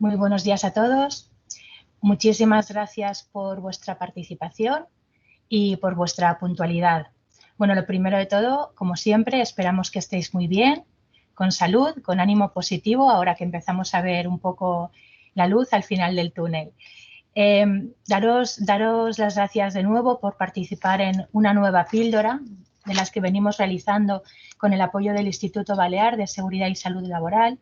Muy buenos días a todos. Muchísimas gracias por vuestra participación y por vuestra puntualidad. Bueno, lo primero de todo, como siempre, esperamos que estéis muy bien, con salud, con ánimo positivo, ahora que empezamos a ver un poco la luz al final del túnel. Daros las gracias de nuevo por participar en una nueva píldora de las que venimos realizando con el apoyo del Instituto Balear de Seguridad y Salud Laboral.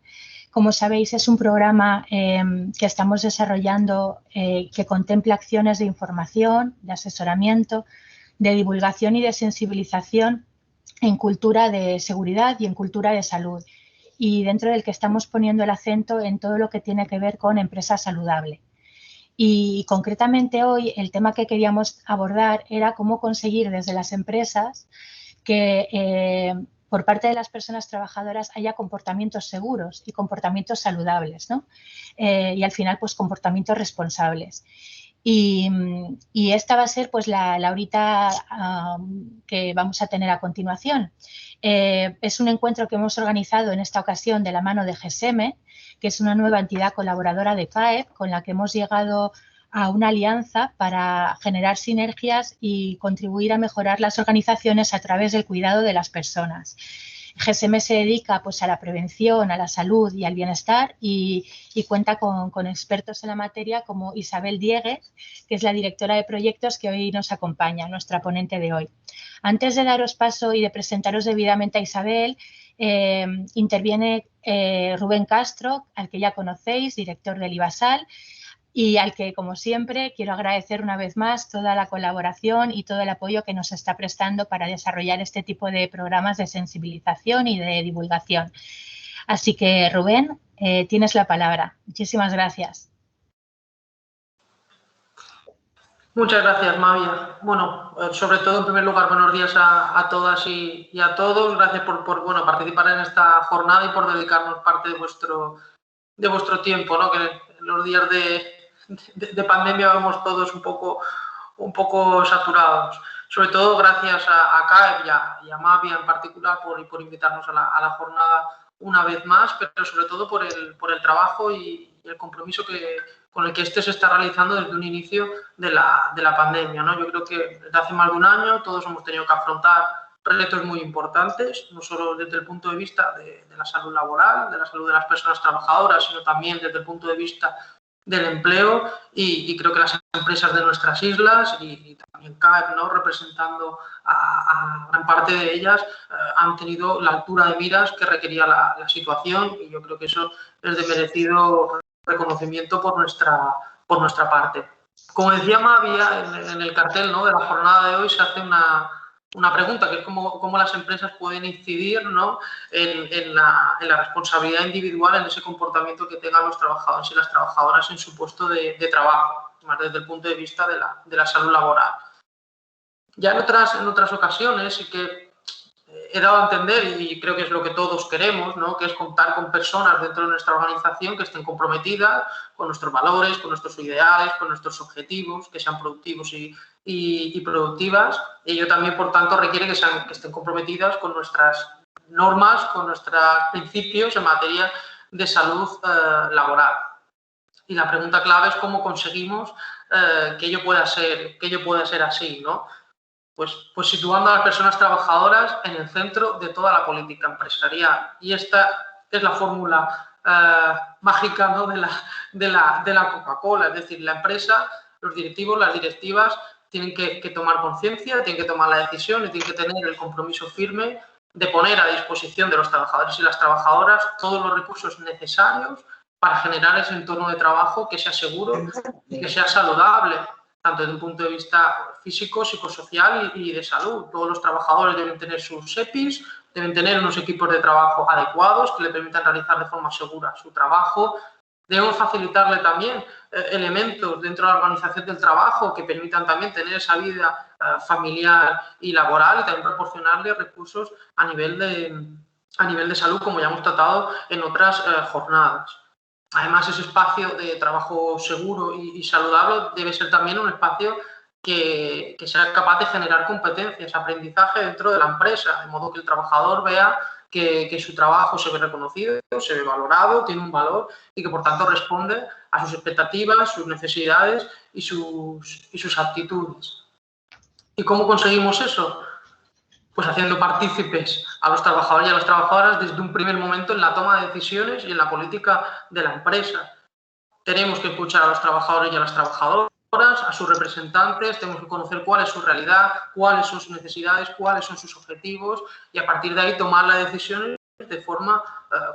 Como sabéis, es un programa que estamos desarrollando que contempla acciones de información, de asesoramiento, de divulgación y de sensibilización en cultura de seguridad y en cultura de salud, y dentro del que estamos poniendo el acento en todo lo que tiene que ver con empresa saludable. Y concretamente hoy el tema que queríamos abordar era cómo conseguir desde las empresas que por parte de las personas trabajadoras haya comportamientos seguros y comportamientos saludables, ¿no? Y al final, pues comportamientos responsables. Y esta va a ser pues la horita que vamos a tener a continuación. Es un encuentro que hemos organizado en esta ocasión de la mano de GESEME, que es una nueva entidad colaboradora de CAEP, con la que hemos llegado a una alianza para generar sinergias y contribuir a mejorar las organizaciones a través del cuidado de las personas. GESEME se dedica pues, a la prevención, a la salud y al bienestar y cuenta con expertos en la materia como Isabel Dieguez, que es la directora de proyectos que hoy nos acompaña, nuestra ponente de hoy. Antes de daros paso y de presentaros debidamente a Isabel, interviene Rubén Castro, al que ya conocéis, director del IBASAL, y al que, como siempre, quiero agradecer una vez más toda la colaboración y todo el apoyo que nos está prestando para desarrollar este tipo de programas de sensibilización y de divulgación. Así que, Rubén, tienes la palabra. Muchísimas gracias. Muchas gracias, Mavia. Bueno, sobre todo, en primer lugar, buenos días a todas y a todos. Gracias por participar en esta jornada y por dedicarnos parte de vuestro tiempo, ¿no? Que en los días de pandemia vamos todos un poco saturados. Sobre todo, gracias a CAEP y a Mavia en particular por invitarnos a la jornada una vez más, pero sobre todo por el trabajo y el compromiso con el que se está realizando desde un inicio de la pandemia, ¿no? Yo creo que desde hace más de un año todos hemos tenido que afrontar retos muy importantes, no solo desde el punto de vista de la salud laboral, de la salud de las personas trabajadoras, sino también desde el punto de vista del empleo, y creo que las empresas de nuestras islas y también CAEP, ¿no? Representando a gran parte de ellas, han tenido la altura de miras que requería la situación, y yo creo que eso es de merecido reconocimiento por nuestra parte. Como decía Mavia, en el cartel, ¿no? de la jornada de hoy se hace una pregunta, que es cómo las empresas pueden incidir, ¿no? en la responsabilidad individual, en ese comportamiento que tengan los trabajadores y las trabajadoras en su puesto de trabajo, más desde el punto de vista de la salud laboral. Ya en otras ocasiones sí que he dado a entender, y creo que es lo que todos queremos, ¿no? que es contar con personas dentro de nuestra organización que estén comprometidas con nuestros valores, con nuestros ideales, con nuestros objetivos, que sean productivos y productivas. Y ello también, por tanto, requiere que estén comprometidas con nuestras normas, con nuestros principios en materia de salud laboral. Y la pregunta clave es cómo conseguimos que ello pueda ser así, ¿no? Pues situando a las personas trabajadoras en el centro de toda la política empresarial. Y esta es la fórmula mágica, ¿no? de la Coca-Cola. Es decir, la empresa, los directivos, las directivas tienen que tomar conciencia, tienen que tomar la decisión y tienen que tener el compromiso firme de poner a disposición de los trabajadores y las trabajadoras todos los recursos necesarios para generar ese entorno de trabajo que sea seguro y que sea saludable, tanto desde un punto de vista físico, psicosocial y de salud. Todos los trabajadores deben tener sus EPIs, deben tener unos equipos de trabajo adecuados que le permitan realizar de forma segura su trabajo. Debemos facilitarle también elementos dentro de la organización del trabajo que permitan también tener esa vida familiar y laboral, y también proporcionarle recursos a nivel de salud, como ya hemos tratado en otras jornadas. Además, ese espacio de trabajo seguro y saludable debe ser también un espacio que sea capaz de generar competencias, aprendizaje dentro de la empresa, de modo que el trabajador vea que su trabajo se ve reconocido, se ve valorado, tiene un valor y que por tanto responde a sus expectativas, sus necesidades y sus aptitudes. ¿Y cómo conseguimos eso? Pues haciendo partícipes a los trabajadores y a las trabajadoras desde un primer momento en la toma de decisiones y en la política de la empresa. Tenemos que escuchar a los trabajadores y a las trabajadoras, a sus representantes, tenemos que conocer cuál es su realidad, cuáles son sus necesidades, cuáles son sus objetivos y a partir de ahí tomar las decisiones de forma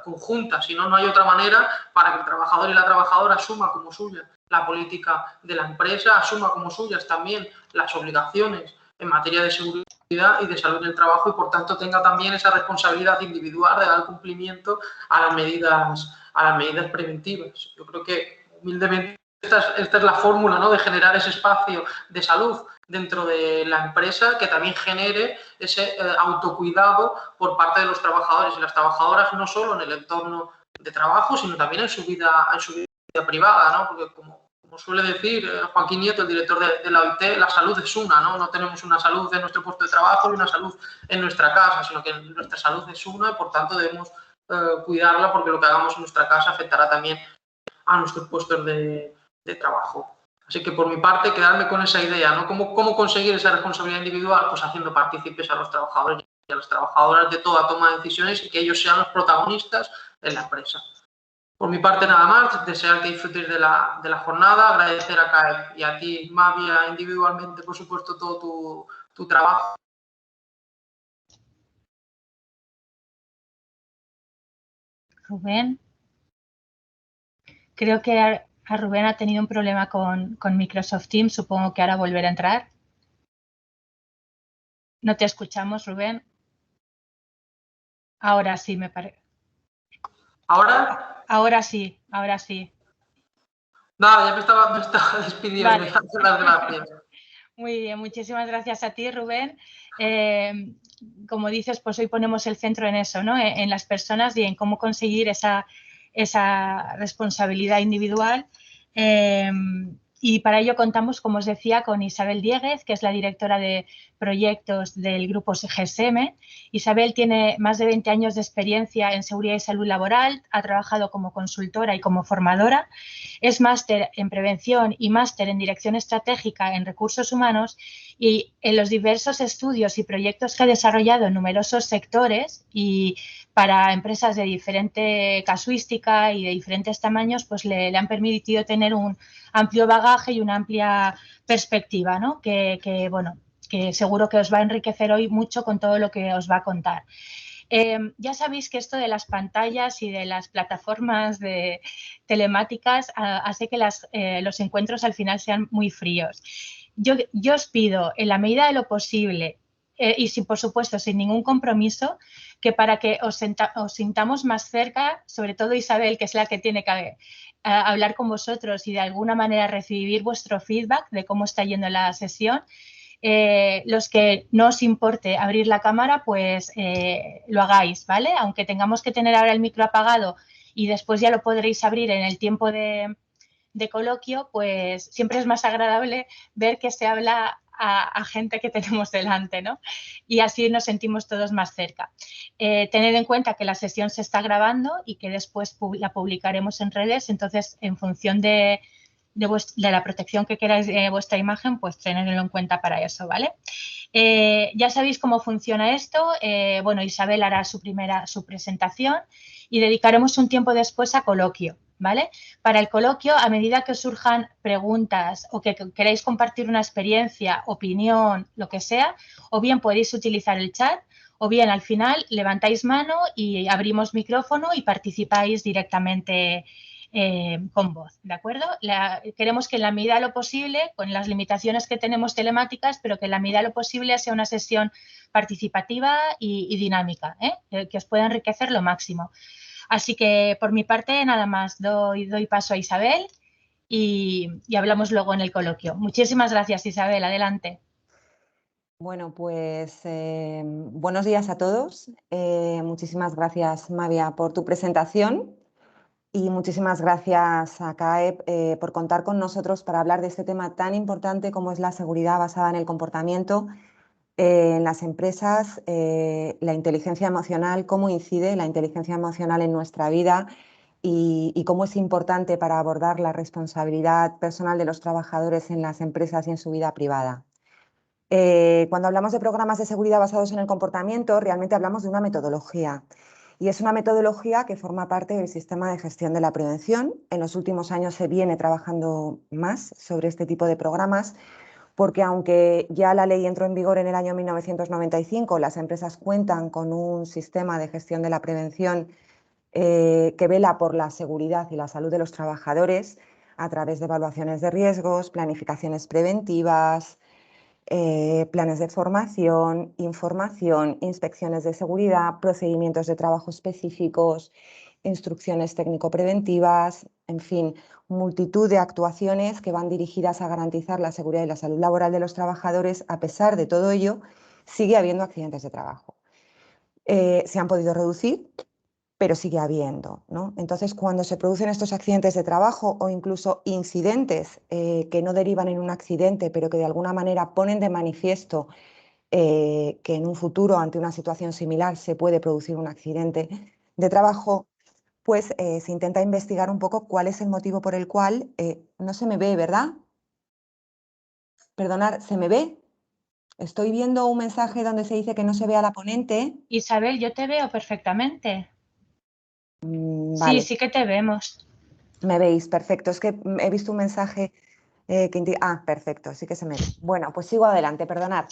conjunta. Si no, no hay otra manera para que el trabajador y la trabajadora asuma como suya la política de la empresa, asuma como suyas también las obligaciones en materia de seguridad y de salud del trabajo y por tanto tenga también esa responsabilidad individual de dar cumplimiento a las medidas preventivas. Yo creo que humildemente esta es la fórmula, ¿no?, de generar ese espacio de salud dentro de la empresa que también genere ese autocuidado por parte de los trabajadores y las trabajadoras, no solo en el entorno de trabajo, sino también en su vida privada, ¿no? Porque como suele decir Joaquín Nieto, el director de la OIT, la salud es una, ¿no? No tenemos una salud en nuestro puesto de trabajo y una salud en nuestra casa, sino que nuestra salud es una y por tanto debemos cuidarla porque lo que hagamos en nuestra casa afectará también a nuestros puestos de trabajo. Así que por mi parte, quedarme con esa idea, ¿no? ¿Cómo conseguir esa responsabilidad individual? Pues haciendo partícipes a los trabajadores y a las trabajadoras de toda toma de decisiones y que ellos sean los protagonistas en la empresa. Por mi parte nada más, desear que disfrutéis de la jornada, agradecer a CAEP y a ti, Mavia, individualmente, por supuesto, todo tu trabajo. Rubén. Creo que a Rubén ha tenido un problema con Microsoft Teams, supongo que ahora volverá a entrar. No te escuchamos, Rubén. Ahora sí, me parece. ¿Ahora? Ahora sí, ahora sí. Nada, ya me estaba despidiendo. Vale. Las gracias. Muy bien, muchísimas gracias a ti, Rubén. Como dices, pues hoy ponemos el centro en eso, ¿no? En las personas y en cómo conseguir esa responsabilidad individual. Y para ello contamos, como os decía, con Isabel Dieguez, que es la directora de proyectos del grupo GSM. Isabel tiene más de 20 años de experiencia en seguridad y salud laboral, ha trabajado como consultora y como formadora, es máster en prevención y máster en dirección estratégica en recursos humanos y en los diversos estudios y proyectos que ha desarrollado en numerosos sectores y para empresas de diferente casuística y de diferentes tamaños, pues le han permitido tener un amplio bagaje y una amplia perspectiva, ¿no? Que seguro que os va a enriquecer hoy mucho con todo lo que os va a contar. Ya sabéis que esto de las pantallas y de las plataformas de telemáticas hace que los encuentros al final sean muy fríos. Yo os pido, en la medida de lo posible, y por supuesto sin ningún compromiso, que para que os sintamos más cerca, sobre todo Isabel, que es la que tiene que hablar con vosotros y de alguna manera recibir vuestro feedback de cómo está yendo la sesión, los que no os importe abrir la cámara, pues lo hagáis, ¿vale? Aunque tengamos que tener ahora el micro apagado y después ya lo podréis abrir en el tiempo de coloquio, pues siempre es más agradable ver que se habla a gente que tenemos delante, ¿no? Y así nos sentimos todos más cerca. Tened en cuenta que la sesión se está grabando y que después la publicaremos en redes, entonces en función de la protección que queráis de vuestra imagen, pues tenedlo en cuenta para eso, ¿vale? Ya sabéis cómo funciona esto. Bueno, Isabel hará su presentación y dedicaremos un tiempo después a coloquio, ¿vale? Para el coloquio, a medida que os surjan preguntas o que queráis compartir una experiencia, opinión, lo que sea, o bien podéis utilizar el chat o bien al final levantáis mano y abrimos micrófono y participáis directamente con voz, ¿de acuerdo? Queremos que en la medida de lo posible, con las limitaciones que tenemos telemáticas, pero que en la medida de lo posible sea una sesión participativa y dinámica, que os pueda enriquecer lo máximo. Así que por mi parte nada más, doy paso a Isabel y hablamos luego en el coloquio. Muchísimas gracias, Isabel, adelante. Bueno, pues buenos días a todos. Muchísimas gracias, Mavia, por tu presentación. Y muchísimas gracias a CAEP por contar con nosotros para hablar de este tema tan importante como es la seguridad basada en el comportamiento en las empresas, la inteligencia emocional, cómo incide la inteligencia emocional en nuestra vida y cómo es importante para abordar la responsabilidad personal de los trabajadores en las empresas y en su vida privada. Cuando hablamos de programas de seguridad basados en el comportamiento, realmente hablamos de una metodología. Y es una metodología que forma parte del sistema de gestión de la prevención. En los últimos años se viene trabajando más sobre este tipo de programas, porque aunque ya la ley entró en vigor en el año 1995, las empresas cuentan con un sistema de gestión de la prevención que vela por la seguridad y la salud de los trabajadores a través de evaluaciones de riesgos, planificaciones preventivas, planes de formación, información, inspecciones de seguridad, procedimientos de trabajo específicos, instrucciones técnico-preventivas, en fin, multitud de actuaciones que van dirigidas a garantizar la seguridad y la salud laboral de los trabajadores. A pesar de todo ello, sigue habiendo accidentes de trabajo. Se han podido reducir, pero sigue habiendo, ¿no? Entonces, cuando se producen estos accidentes de trabajo o incluso incidentes que no derivan en un accidente, pero que de alguna manera ponen de manifiesto que en un futuro, ante una situación similar, se puede producir un accidente de trabajo, pues se intenta investigar un poco cuál es el motivo por el cual no se me ve, ¿verdad? Perdonad, ¿se me ve? Estoy viendo un mensaje donde se dice que no se ve a la ponente. Isabel, yo te veo perfectamente. Sí, Vale, sí que te vemos. me veis, perfecto. Es que he visto un mensaje que indica... Ah, perfecto, sí que se me ve. Bueno, pues sigo adelante, perdonad.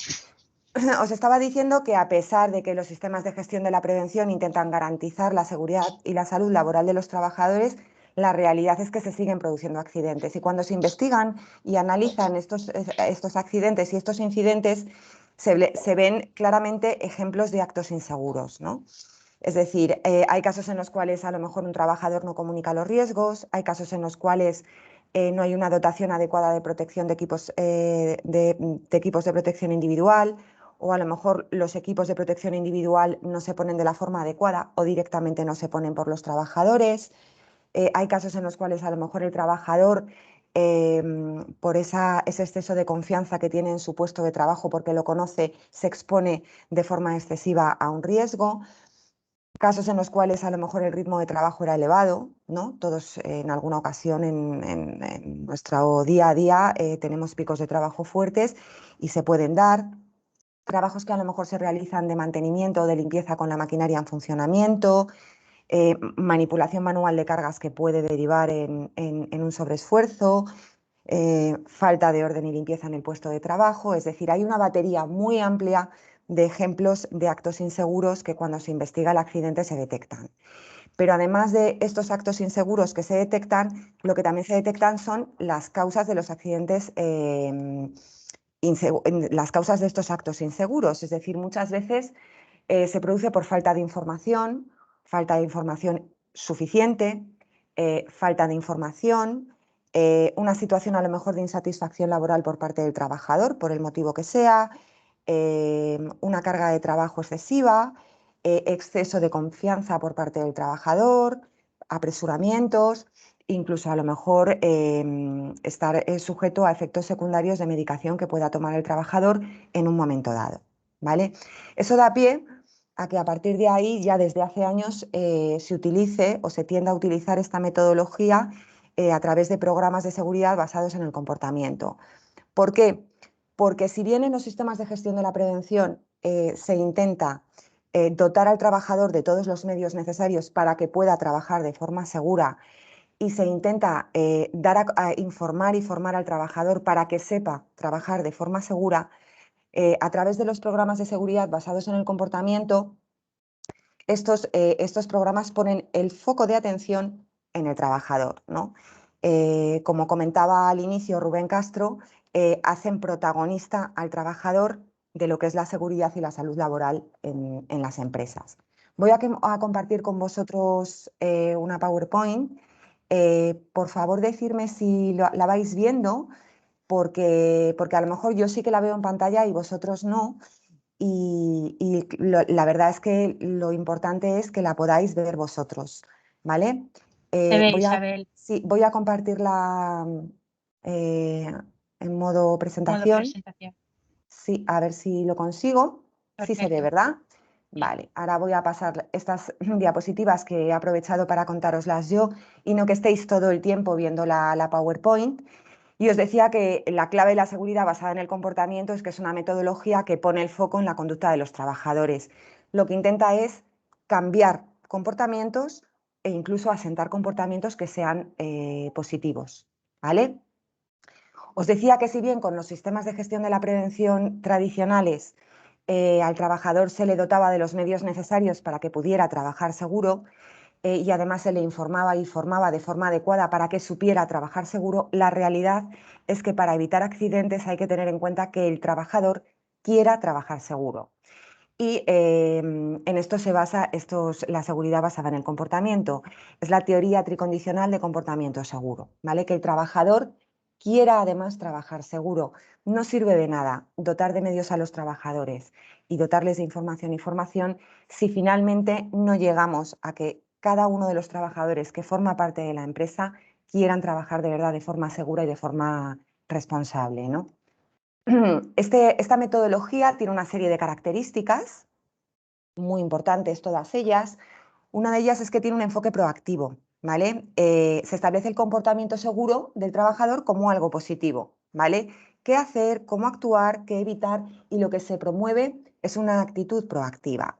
Os estaba diciendo que a pesar de que los sistemas de gestión de la prevención intentan garantizar la seguridad y la salud laboral de los trabajadores, la realidad es que se siguen produciendo accidentes. Y cuando se investigan y analizan estos accidentes y estos incidentes, se ven claramente ejemplos de actos inseguros, ¿no? Es decir, hay casos en los cuales a lo mejor un trabajador no comunica los riesgos, hay casos en los cuales no hay una dotación adecuada de protección de equipos de protección individual, o a lo mejor los equipos de protección individual no se ponen de la forma adecuada o directamente no se ponen por los trabajadores. Hay casos en los cuales a lo mejor el trabajador, por ese exceso de confianza que tiene en su puesto de trabajo porque lo conoce, se expone de forma excesiva a un riesgo. Casos en los cuales a lo mejor el ritmo de trabajo era elevado, ¿no? Todos en alguna ocasión en nuestro día a día tenemos picos de trabajo fuertes y se pueden dar. Trabajos que a lo mejor se realizan de mantenimiento o de limpieza con la maquinaria en funcionamiento, manipulación manual de cargas que puede derivar en un sobreesfuerzo, falta de orden y limpieza en el puesto de trabajo. Es decir, hay una batería muy amplia de ejemplos de actos inseguros que cuando se investiga el accidente se detectan. Pero además de estos actos inseguros que se detectan, lo que también se detectan son las causas de los accidentes, las causas de estos actos inseguros. Es decir, muchas veces se produce por falta de información suficiente, falta de información, una situación a lo mejor de insatisfacción laboral por parte del trabajador, por el motivo que sea, una carga de trabajo excesiva, exceso de confianza por parte del trabajador, apresuramientos, incluso a lo mejor estar sujeto a efectos secundarios de medicación que pueda tomar el trabajador en un momento dado, ¿vale? Eso da pie a que a partir de ahí, ya desde hace años, se utilice o se tienda a utilizar esta metodología a través de programas de seguridad basados en el comportamiento. ¿Por qué? Porque si bien en los sistemas de gestión de la prevención se intenta dotar al trabajador de todos los medios necesarios para que pueda trabajar de forma segura y se intenta informar y formar al trabajador para que sepa trabajar de forma segura, a través de los programas de seguridad basados en el comportamiento, estos programas ponen el foco de atención en el trabajador, ¿no? Como comentaba al inicio Rubén Castro, hacen protagonista al trabajador de lo que es la seguridad y la salud laboral en las empresas. Voy a compartir con vosotros una PowerPoint. Por favor, decirme si la vais viendo, porque a lo mejor yo sí que la veo en pantalla y vosotros no. La verdad es que lo importante es que la podáis ver vosotros, ¿vale? Se ve, Isabel. Sí, voy a compartirla en modo presentación. Sí, a ver si lo consigo. Perfecto. Sí se ve, ¿verdad? Sí. Vale, ahora voy a pasar estas diapositivas que he aprovechado para contároslas yo y no que estéis todo el tiempo viendo la PowerPoint. Y os decía que la clave de la seguridad basada en el comportamiento es que es una metodología que pone el foco en la conducta de los trabajadores. Lo que intenta es cambiar comportamientos e incluso asentar comportamientos que sean positivos, ¿vale? Os decía que si bien con los sistemas de gestión de la prevención tradicionales al trabajador se le dotaba de los medios necesarios para que pudiera trabajar seguro y además se le informaba y formaba de forma adecuada para que supiera trabajar seguro, la realidad es que para evitar accidentes hay que tener en cuenta que el trabajador quiera trabajar seguro. Y en esto se basa la seguridad basada en el comportamiento. Es la teoría tricondicional de comportamiento seguro, ¿vale? Que el trabajador quiera además trabajar seguro. No sirve de nada dotar de medios a los trabajadores y dotarles de información y formación si finalmente no llegamos a que cada uno de los trabajadores que forma parte de la empresa quieran trabajar de verdad de forma segura y de forma responsable, ¿no? Esta metodología tiene una serie de características muy importantes, todas ellas. Una de ellas es que tiene un enfoque proactivo, ¿vale? Se establece el comportamiento seguro del trabajador como algo positivo, ¿vale? ¿Qué hacer, cómo actuar, qué evitar? Y lo que se promueve es una actitud proactiva.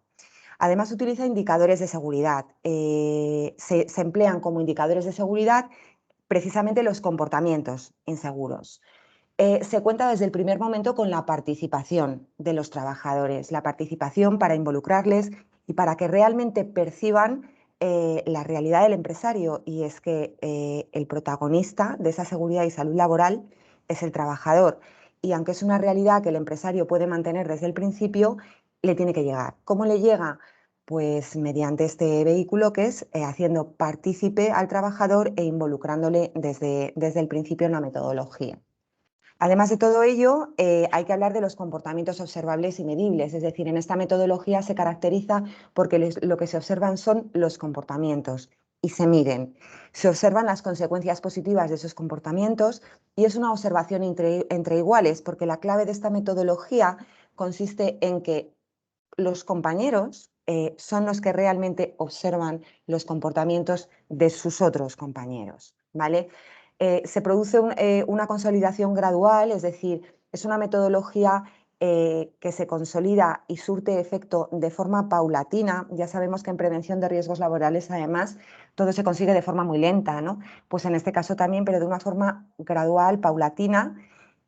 Además, utiliza indicadores de seguridad. Se emplean como indicadores de seguridad precisamente los comportamientos inseguros. Se cuenta desde el primer momento con la participación de los trabajadores, la participación para involucrarles y para que realmente perciban la realidad del empresario, y es que el protagonista de esa seguridad y salud laboral es el trabajador, y aunque es una realidad que el empresario puede mantener desde el principio, le tiene que llegar. ¿Cómo le llega? Pues mediante este vehículo que es haciendo partícipe al trabajador e involucrándole desde el principio en la metodología. Además de todo ello, hay que hablar de los comportamientos observables y medibles, es decir, en esta metodología se caracteriza porque lo que se observan son los comportamientos y se miden. Se observan las consecuencias positivas de esos comportamientos y es una observación entre iguales, porque la clave de esta metodología consiste en que los compañeros son los que realmente observan los comportamientos de sus otros compañeros, ¿vale? Se produce una consolidación gradual, es decir, es una metodología que se consolida y surte efecto de forma paulatina. Ya sabemos que en prevención de riesgos laborales, además, todo se consigue de forma muy lenta, ¿no? Pues en este caso también, pero de una forma gradual, paulatina,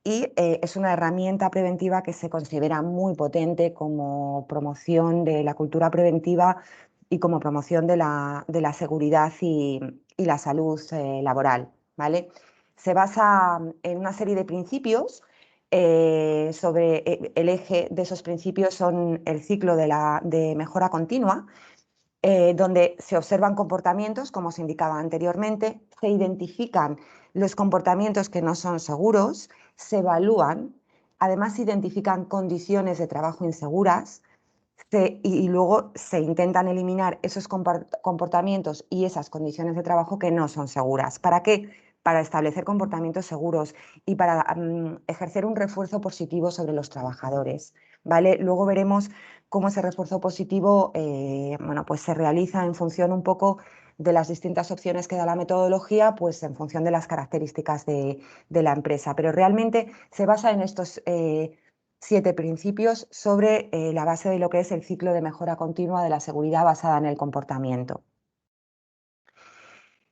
y es una herramienta preventiva que se considera muy potente como promoción de la cultura preventiva y como promoción de la seguridad y la salud laboral, ¿vale? Se basa en una serie de principios. El eje de esos principios son el ciclo de mejora continua, donde se observan comportamientos, como os indicaba anteriormente, se identifican los comportamientos que no son seguros, se evalúan, además se identifican condiciones de trabajo inseguras y luego se intentan eliminar esos comportamientos y esas condiciones de trabajo que no son seguras. ¿Para qué? Para establecer comportamientos seguros y para ejercer un refuerzo positivo sobre los trabajadores, ¿vale? Luego veremos cómo ese refuerzo positivo bueno, pues se realiza en función un poco de las distintas opciones que da la metodología, pues en función de las características de la empresa. Pero realmente se basa en estos 7 principios sobre la base de lo que es el ciclo de mejora continua de la seguridad basada en el comportamiento.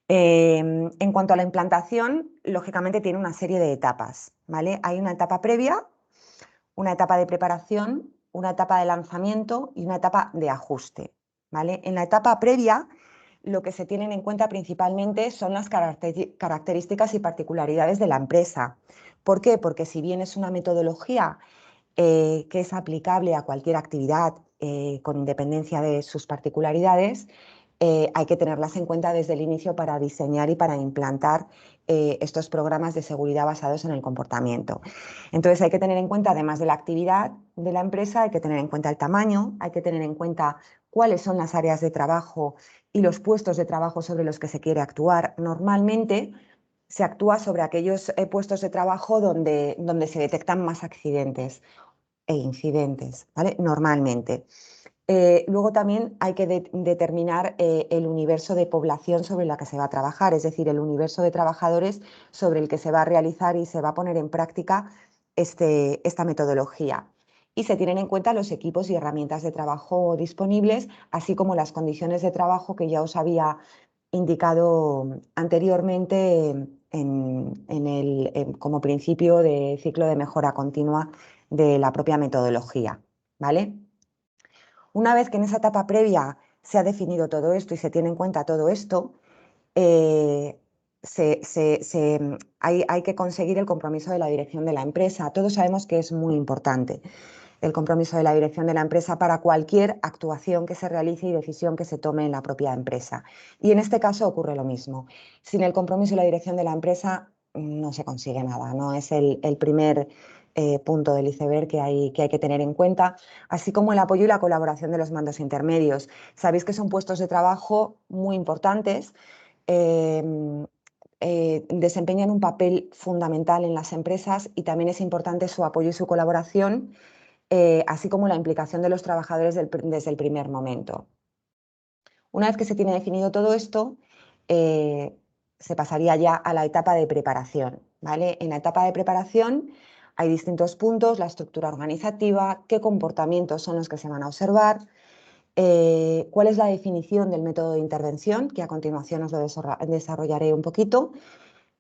En cuanto a la implantación, lógicamente tiene una serie de etapas, ¿vale? Hay una etapa previa, una etapa de preparación, una etapa de lanzamiento y una etapa de ajuste, ¿vale? En la etapa previa, lo que se tienen en cuenta principalmente son las características y particularidades de la empresa. ¿Por qué? Porque si bien es una metodología que es aplicable a cualquier actividad con independencia de sus particularidades, hay que tenerlas en cuenta desde el inicio para diseñar y para implantar estos programas de seguridad basados en el comportamiento. Entonces hay que tener en cuenta, además de la actividad de la empresa, hay que tener en cuenta el tamaño, hay que tener en cuenta cuáles son las áreas de trabajo y los puestos de trabajo sobre los que se quiere actuar. Normalmente se actúa sobre aquellos puestos de trabajo donde se detectan más accidentes e incidentes, ¿vale? Normalmente. Luego también hay que determinar el universo de población sobre la que se va a trabajar, es decir, el universo de trabajadores sobre el que se va a realizar y se va a poner en práctica esta metodología. Y se tienen en cuenta los equipos y herramientas de trabajo disponibles, así como las condiciones de trabajo que ya os había indicado anteriormente como principio de ciclo de mejora continua de la propia metodología, ¿vale? Una vez que en esa etapa previa se ha definido todo esto y se tiene en cuenta todo esto, hay que conseguir el compromiso de la dirección de la empresa. Todos sabemos que es muy importante el compromiso de la dirección de la empresa para cualquier actuación que se realice y decisión que se tome en la propia empresa. Y en este caso ocurre lo mismo. Sin el compromiso y la dirección de la empresa no se consigue nada, ¿no? Es el primer punto del iceberg que hay que tener en cuenta, así como el apoyo y la colaboración de los mandos intermedios. Sabéis que son puestos de trabajo muy importantes, desempeñan un papel fundamental en las empresas y también es importante su apoyo y su colaboración, así como la implicación de los trabajadores desde el primer momento. Una vez que se tiene definido todo esto, se pasaría ya a la etapa de preparación, ¿vale? En la etapa de preparación hay distintos puntos: la estructura organizativa, qué comportamientos son los que se van a observar, cuál es la definición del método de intervención, que a continuación os lo desarrollaré un poquito,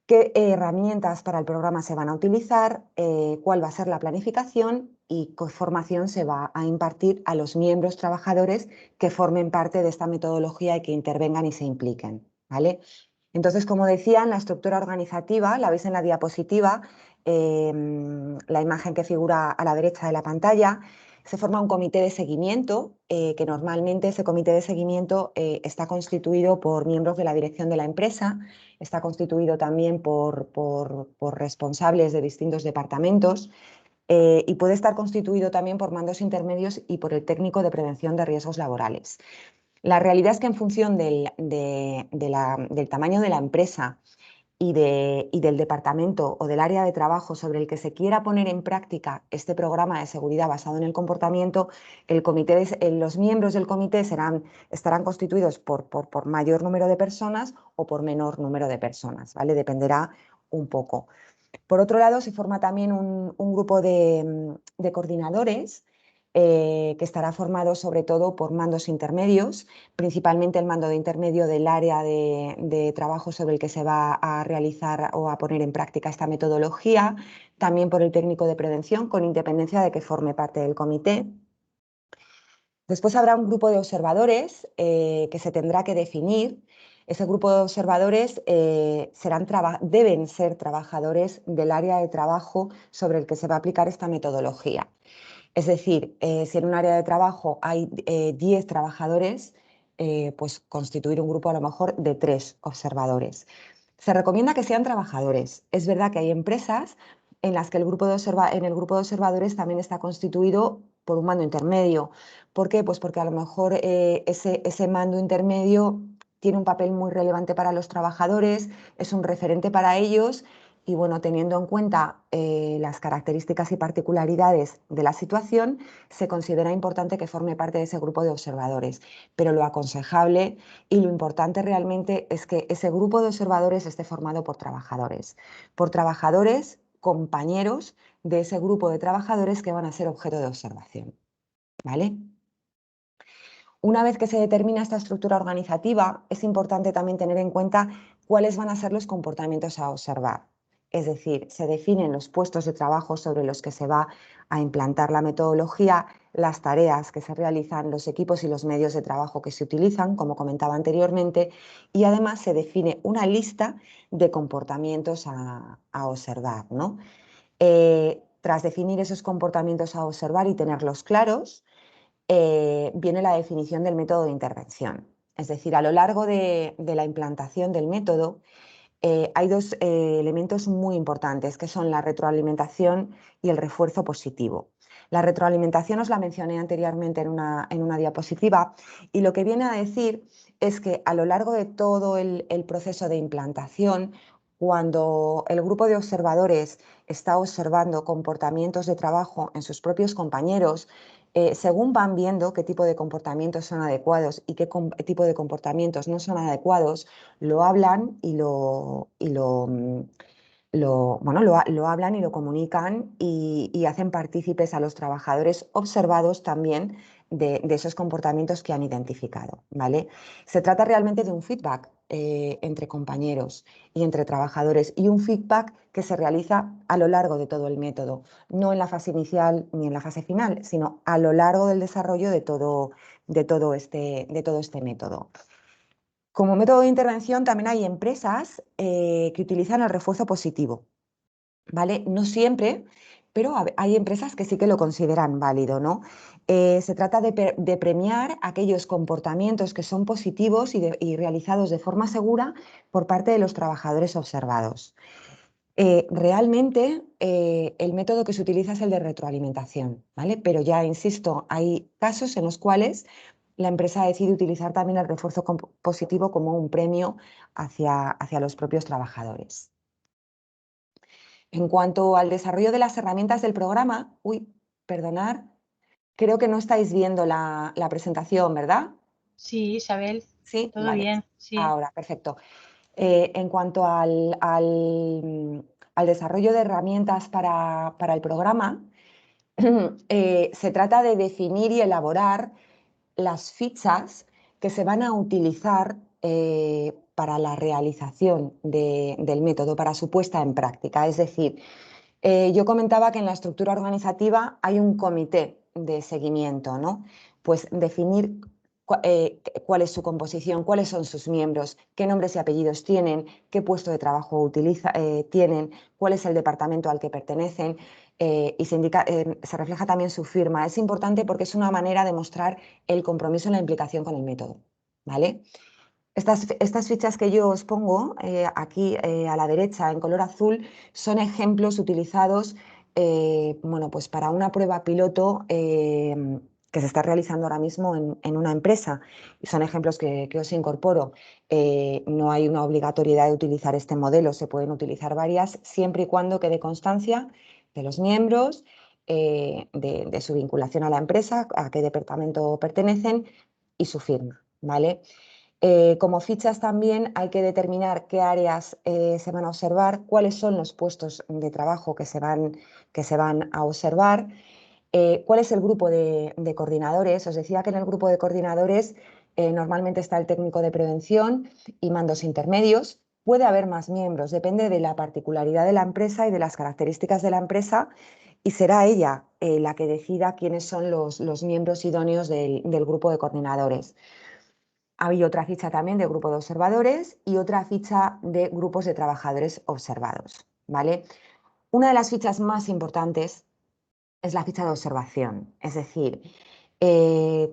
qué herramientas para el programa se van a utilizar, cuál va a ser la planificación y qué formación se va a impartir a los miembros trabajadores que formen parte de esta metodología y que intervengan y se impliquen, ¿vale? Entonces, como decía, en la estructura organizativa, la veis en la diapositiva, la imagen que figura a la derecha de la pantalla, se forma un comité de seguimiento, que normalmente ese comité de seguimiento está constituido por miembros de la dirección de la empresa, está constituido también por responsables de distintos departamentos y puede estar constituido también por mandos intermedios y por el técnico de prevención de riesgos laborales. La realidad es que en función del tamaño de la empresa y del departamento o del área de trabajo sobre el que se quiera poner en práctica este programa de seguridad basado en el comportamiento, los miembros del comité estarán constituidos por mayor número de personas o por menor número de personas, ¿vale? Dependerá un poco. Por otro lado, se forma también un grupo de coordinadores que estará formado sobre todo por mandos intermedios, principalmente el mando de intermedio del área de trabajo sobre el que se va a realizar o a poner en práctica esta metodología, también por el técnico de prevención, con independencia de que forme parte del comité. Después habrá un grupo de observadores que se tendrá que definir. Ese grupo de observadores deben ser trabajadores del área de trabajo sobre el que se va a aplicar esta metodología. Es decir, si en un área de trabajo hay 10 trabajadores, pues constituir un grupo a lo mejor de 3 observadores. Se recomienda que sean trabajadores. Es verdad que hay empresas en las que en el grupo de observadores también está constituido por un mando intermedio. ¿Por qué? Pues porque a lo mejor ese mando intermedio tiene un papel muy relevante para los trabajadores, es un referente para ellos y, bueno, teniendo en cuenta las características y particularidades de la situación, se considera importante que forme parte de ese grupo de observadores. Pero lo aconsejable y lo importante realmente es que ese grupo de observadores esté formado por trabajadores compañeros de ese grupo de trabajadores que van a ser objeto de observación, ¿vale? Una vez que se determina esta estructura organizativa, es importante también tener en cuenta cuáles van a ser los comportamientos a observar. Es decir, se definen los puestos de trabajo sobre los que se va a implantar la metodología, las tareas que se realizan, los equipos y los medios de trabajo que se utilizan, como comentaba anteriormente, y además se define una lista de comportamientos a observar, ¿no? Tras definir esos comportamientos a observar y tenerlos claros, viene la definición del método de intervención. Es decir, a lo largo de la implantación del método hay dos elementos muy importantes, que son la retroalimentación y el refuerzo positivo. La retroalimentación os la mencioné anteriormente en una diapositiva y lo que viene a decir es que a lo largo de todo el proceso de implantación, cuando el grupo de observadores está observando comportamientos de trabajo en sus propios compañeros, según van viendo qué tipo de comportamientos son adecuados y qué tipo de comportamientos no son adecuados, lo hablan y lo hablan y lo comunican y hacen partícipes a los trabajadores observados también de esos comportamientos que han identificado, ¿vale? Se trata realmente de un feedback entre compañeros y entre trabajadores y un feedback que se realiza a lo largo de todo el método, no en la fase inicial ni en la fase final, sino a lo largo del desarrollo de todo este método. Como método de intervención también hay empresas que utilizan el refuerzo positivo, ¿vale? No siempre, pero hay empresas que sí que lo consideran válido, ¿no? Se trata de premiar aquellos comportamientos que son positivos y realizados de forma segura por parte de los trabajadores observados. Realmente el método que se utiliza es el de retroalimentación, ¿vale? Pero ya insisto, hay casos en los cuales la empresa decide utilizar también el refuerzo positivo como un premio hacia los propios trabajadores. En cuanto al desarrollo de las herramientas del programa, perdonad, creo que no estáis viendo la presentación, ¿verdad? Sí, Isabel, Sí, todo vale. bien, sí. Ahora, perfecto. En cuanto al desarrollo de herramientas para el programa, se trata de definir y elaborar las fichas que se van a utilizar para la realización del método, para su puesta en práctica. Es decir, yo comentaba que en la estructura organizativa hay un comité de seguimiento, ¿no? Pues definir cuál es su composición, cuáles son sus miembros, qué nombres y apellidos tienen, qué puesto de trabajo tienen, cuál es el departamento al que pertenecen y se refleja también su firma. Es importante porque es una manera de mostrar el compromiso y la implicación con el método, ¿vale? Estas fichas que yo os pongo aquí a la derecha en color azul son ejemplos utilizados pues para una prueba piloto que se está realizando ahora mismo en una empresa. Y son ejemplos que os incorporo. No hay una obligatoriedad de utilizar este modelo, se pueden utilizar varias siempre y cuando quede constancia de los miembros, de su vinculación a la empresa, a qué departamento pertenecen y su firma, ¿vale? Como fichas también hay que determinar qué áreas se van a observar, cuáles son los puestos de trabajo que se van a observar, cuál es el grupo de coordinadores. Os decía que en el grupo de coordinadores normalmente está el técnico de prevención y mandos intermedios. Puede haber más miembros, depende de la particularidad de la empresa y de las características de la empresa y será ella la que decida quiénes son los miembros idóneos del grupo de coordinadores. Había otra ficha también de grupo de observadores y otra ficha de grupos de trabajadores observados, ¿vale? Una de las fichas más importantes es la ficha de observación, es decir,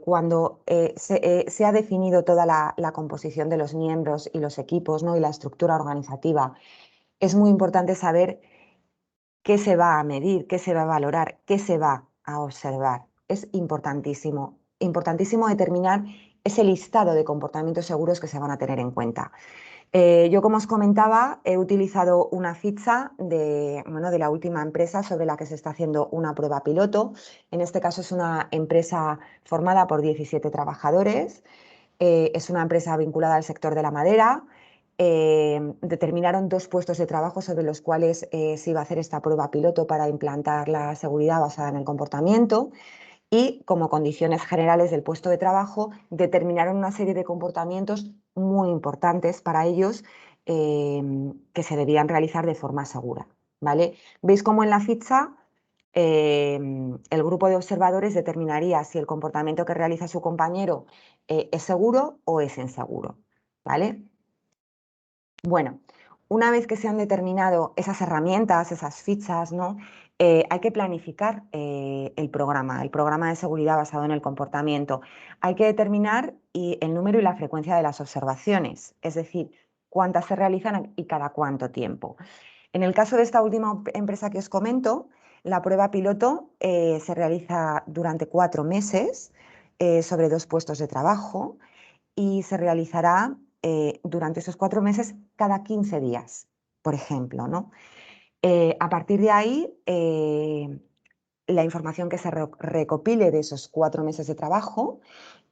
cuando se ha definido toda la composición de los miembros y los equipos, ¿no? Y la estructura organizativa, es muy importante saber qué se va a medir, qué se va a valorar, qué se va a observar. Es importantísimo, importantísimo determinar ese listado de comportamientos seguros que se van a tener en cuenta. Yo, como os comentaba, he utilizado una ficha de la última empresa sobre la que se está haciendo una prueba piloto. En este caso es una empresa formada por 17 trabajadores. Es una empresa vinculada al sector de la madera. Determinaron 2 puestos de trabajo sobre los cuales se iba a hacer esta prueba piloto para implantar la seguridad basada en el comportamiento y, como condiciones generales del puesto de trabajo, determinaron una serie de comportamientos muy importantes para ellos que se debían realizar de forma segura, ¿vale? ¿Veis cómo en la ficha el grupo de observadores determinaría si el comportamiento que realiza su compañero es seguro o es inseguro, ¿vale? Bueno, una vez que se han determinado esas herramientas, esas fichas, ¿no? Hay que planificar el programa de seguridad basado en el comportamiento. Hay que determinar el número y la frecuencia de las observaciones, es decir, cuántas se realizan y cada cuánto tiempo. En el caso de esta última empresa que os comento, La prueba piloto se realiza durante 4 meses sobre 2 puestos de trabajo y se realizará durante esos 4 meses cada 15 días, por ejemplo, ¿no? A partir de ahí, la información que se recopile de esos 4 meses de trabajo,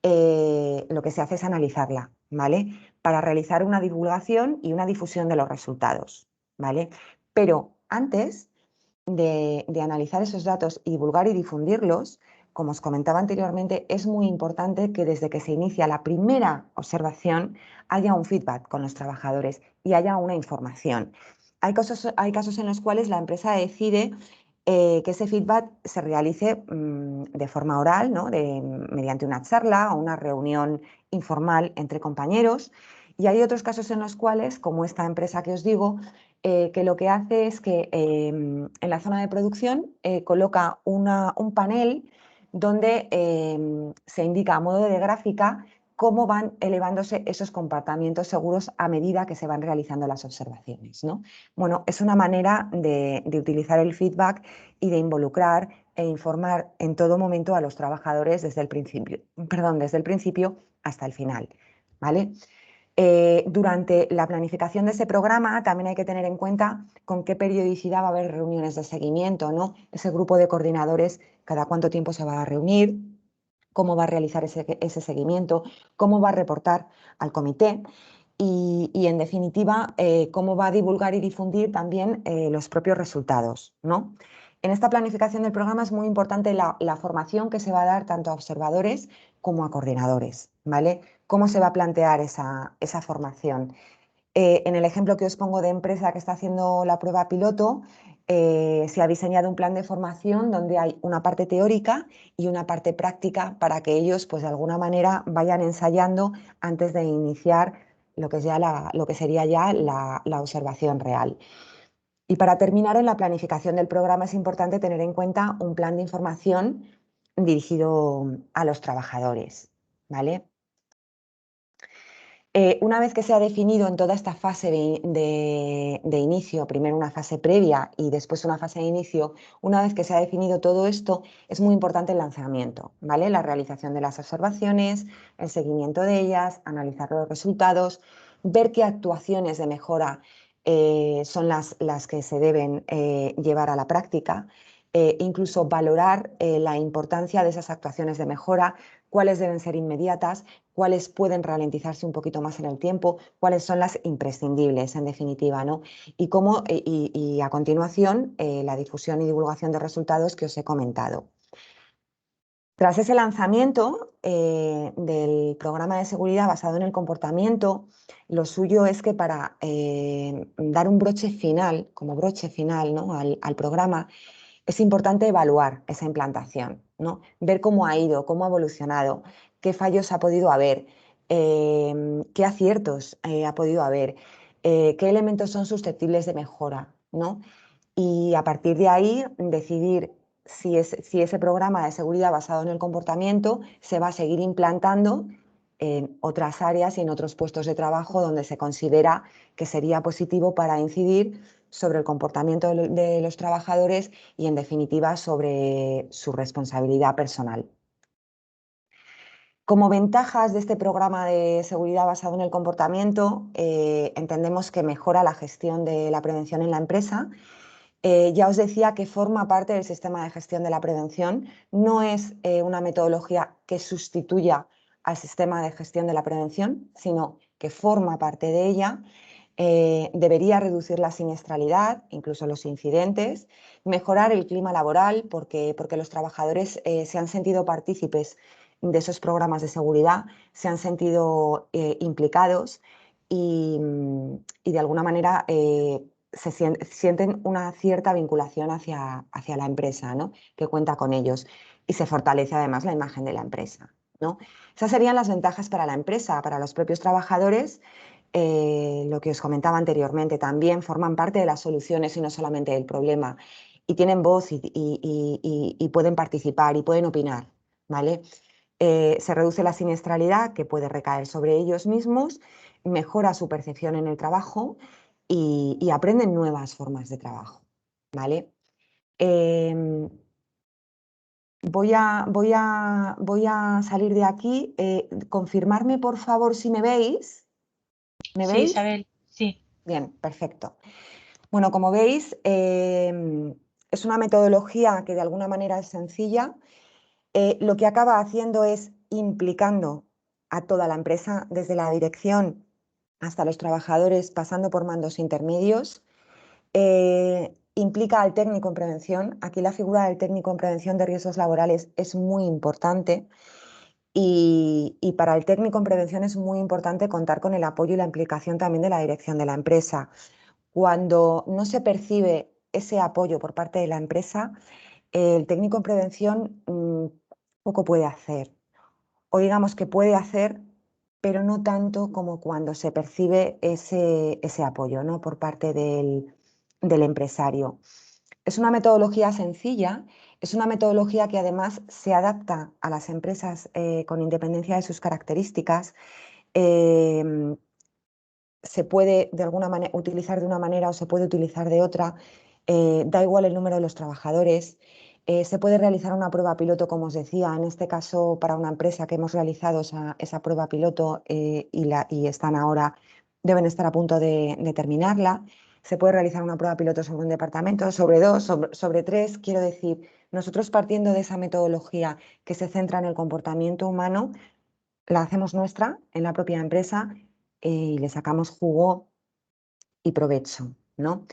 lo que se hace es analizarla, ¿vale? Para realizar una divulgación y una difusión de los resultados, ¿vale? Pero antes de analizar esos datos y divulgar y difundirlos, como os comentaba anteriormente, es muy importante que desde que se inicia la primera observación haya un feedback con los trabajadores y haya una información. Hay casos en los cuales la empresa decide que ese feedback se realice de forma oral, ¿no? Mediante una charla o una reunión informal entre compañeros. Y hay otros casos en los cuales, como esta empresa que os digo, que lo que hace es que en la zona de producción coloca un panel donde se indica a modo de gráfica cómo van elevándose esos comportamientos seguros a medida que se van realizando las observaciones, ¿no? Bueno, es una manera de utilizar el feedback y de involucrar e informar en todo momento a los trabajadores desde el principio hasta el final, ¿vale? Durante la planificación de ese programa también hay que tener en cuenta con qué periodicidad va a haber reuniones de seguimiento, ¿no? Ese grupo de coordinadores, cada cuánto tiempo se va a reunir, cómo va a realizar ese seguimiento, cómo va a reportar al comité y en definitiva, cómo va a divulgar y difundir también los propios resultados, ¿no? En esta planificación del programa es muy importante la formación que se va a dar tanto a observadores como a coordinadores, ¿vale? ¿Cómo se va a plantear esa formación? En el ejemplo que os pongo de empresa que está haciendo la prueba piloto, se ha diseñado un plan de formación donde hay una parte teórica y una parte práctica para que ellos, pues de alguna manera, vayan ensayando antes de iniciar lo que sería ya la observación real. Y para terminar, en la planificación del programa es importante tener en cuenta un plan de información dirigido a los trabajadores, ¿vale? Una vez que se ha definido en toda esta fase de inicio, primero una fase previa y después una fase de inicio, una vez que se ha definido todo esto, es muy importante el lanzamiento, ¿vale? La realización de las observaciones, el seguimiento de ellas, analizar los resultados, ver qué actuaciones de mejora son las que se deben llevar a la práctica, incluso valorar la importancia de esas actuaciones de mejora, cuáles deben ser inmediatas, cuáles pueden ralentizarse un poquito más en el tiempo, cuáles son las imprescindibles, en definitiva, ¿no? Y a continuación, la difusión y divulgación de resultados que os he comentado. Tras ese lanzamiento del programa de seguridad basado en el comportamiento, lo suyo es que para dar un broche final, como broche final, ¿no? al programa, es importante evaluar esa implantación, ¿no? Ver cómo ha ido, cómo ha evolucionado, qué fallos ha podido haber, qué aciertos ha podido haber, qué elementos son susceptibles de mejora, ¿no? Y a partir de ahí decidir si ese programa de seguridad basado en el comportamiento se va a seguir implantando en otras áreas y en otros puestos de trabajo donde se considera que sería positivo para incidir sobre el comportamiento de los trabajadores y, en definitiva, sobre su responsabilidad personal. Como ventajas de este programa de seguridad basado en el comportamiento, entendemos que mejora la gestión de la prevención en la empresa. Ya os decía que forma parte del sistema de gestión de la prevención, no es una metodología que sustituya al sistema de gestión de la prevención, sino que forma parte de ella. Debería reducir la siniestralidad, incluso los incidentes, mejorar el clima laboral porque los trabajadores se han sentido partícipes de esos programas de seguridad, se han sentido implicados y de alguna manera sienten una cierta vinculación hacia la empresa, ¿no? Que cuenta con ellos y se fortalece además la imagen de la empresa, ¿no? Esas serían las ventajas para la empresa, para los propios trabajadores. Lo que os comentaba anteriormente, también forman parte de las soluciones y no solamente del problema, y tienen voz y pueden participar y pueden opinar, ¿vale? Se reduce la siniestralidad que puede recaer sobre ellos mismos, mejora su percepción en el trabajo y aprenden nuevas formas de trabajo, ¿vale? Voy a salir de aquí. Confirmarme, por favor, si me veis. ¿Me Sí, veis? Isabel, sí. Bien, perfecto. Bueno, como veis, es una metodología que de alguna manera es sencilla. Lo que acaba haciendo es implicando a toda la empresa, desde la dirección hasta los trabajadores, pasando por mandos intermedios. Implica al técnico en prevención. Aquí la figura del técnico en prevención de riesgos laborales es muy importante y para el técnico en prevención es muy importante contar con el apoyo y la implicación también de la dirección de la empresa. Cuando no se percibe ese apoyo por parte de la empresa, el técnico en prevención poco puede hacer. O digamos que puede hacer, pero no tanto como cuando se percibe ese apoyo, ¿no?, por parte del empresario. Es una metodología sencilla, es una metodología que además se adapta a las empresas con independencia de sus características. Se puede de alguna manera utilizar de una manera o se puede utilizar de otra, da igual el número de los trabajadores. Se puede realizar una prueba piloto, como os decía, en este caso para una empresa que hemos realizado esa prueba piloto y están ahora, deben estar a punto de terminarla. Se puede realizar una prueba piloto sobre un departamento, sobre dos, sobre tres. Quiero decir, nosotros partiendo de esa metodología que se centra en el comportamiento humano, la hacemos nuestra en la propia empresa y le sacamos jugo y provecho, ¿no?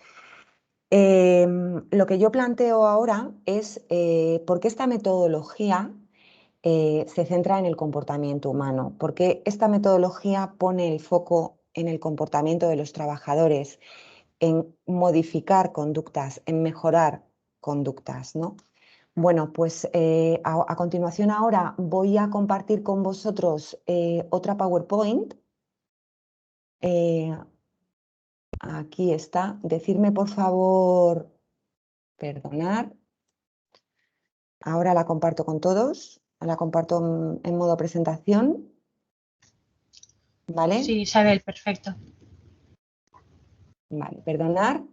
Lo que yo planteo ahora es por qué esta metodología se centra en el comportamiento humano, por qué esta metodología pone el foco en el comportamiento de los trabajadores, en modificar conductas, en mejorar conductas, ¿no? Bueno, pues a continuación ahora voy a compartir con vosotros otra PowerPoint. Aquí está. Decidme, por favor, perdonar. Ahora la comparto con todos. La comparto en modo presentación. ¿Vale? Sí, Isabel, perfecto. Vale, perdonar.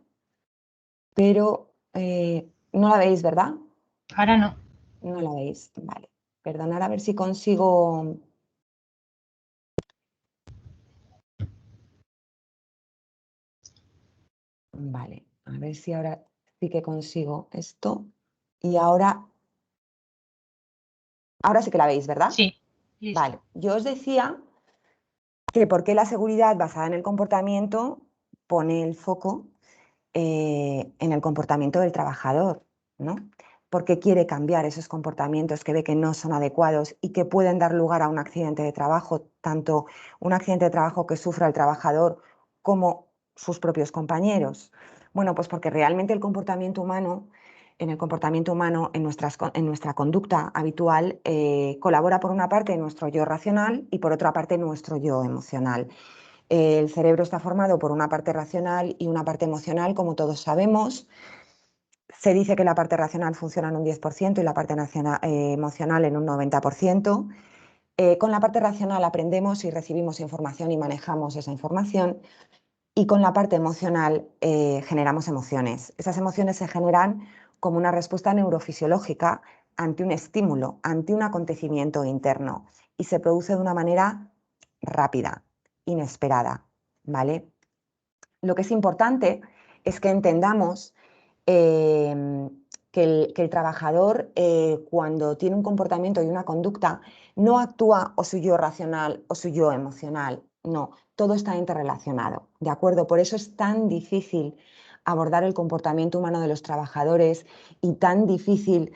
Pero no la veis, ¿verdad? Ahora no. No la veis. Vale. Perdonar a ver si consigo... Vale, a ver si ahora sí que consigo esto. Y ahora sí que la veis, ¿verdad? Sí, listo. Vale, yo os decía que por qué la seguridad basada en el comportamiento pone el foco en el comportamiento del trabajador, ¿no? Porque quiere cambiar esos comportamientos que ve que no son adecuados y que pueden dar lugar a un accidente de trabajo, tanto un accidente de trabajo que sufra el trabajador como sus propios compañeros. Bueno, pues porque realmente el comportamiento humano, en nuestra conducta habitual, colabora por una parte nuestro yo racional y por otra parte nuestro yo emocional. El cerebro está formado por una parte racional y una parte emocional, como todos sabemos. Se dice que la parte racional funciona en un 10% y la parte emocional en un 90%. Con la parte racional aprendemos y recibimos información y manejamos esa información. Y con la parte emocional generamos emociones. Esas emociones se generan como una respuesta neurofisiológica ante un estímulo, ante un acontecimiento interno. Y se produce de una manera rápida, inesperada, ¿vale? Lo que es importante es que entendamos que el trabajador, cuando tiene un comportamiento y una conducta, no actúa o su yo racional o su yo emocional, no, todo está interrelacionado, ¿de acuerdo? Por eso es tan difícil abordar el comportamiento humano de los trabajadores y tan difícil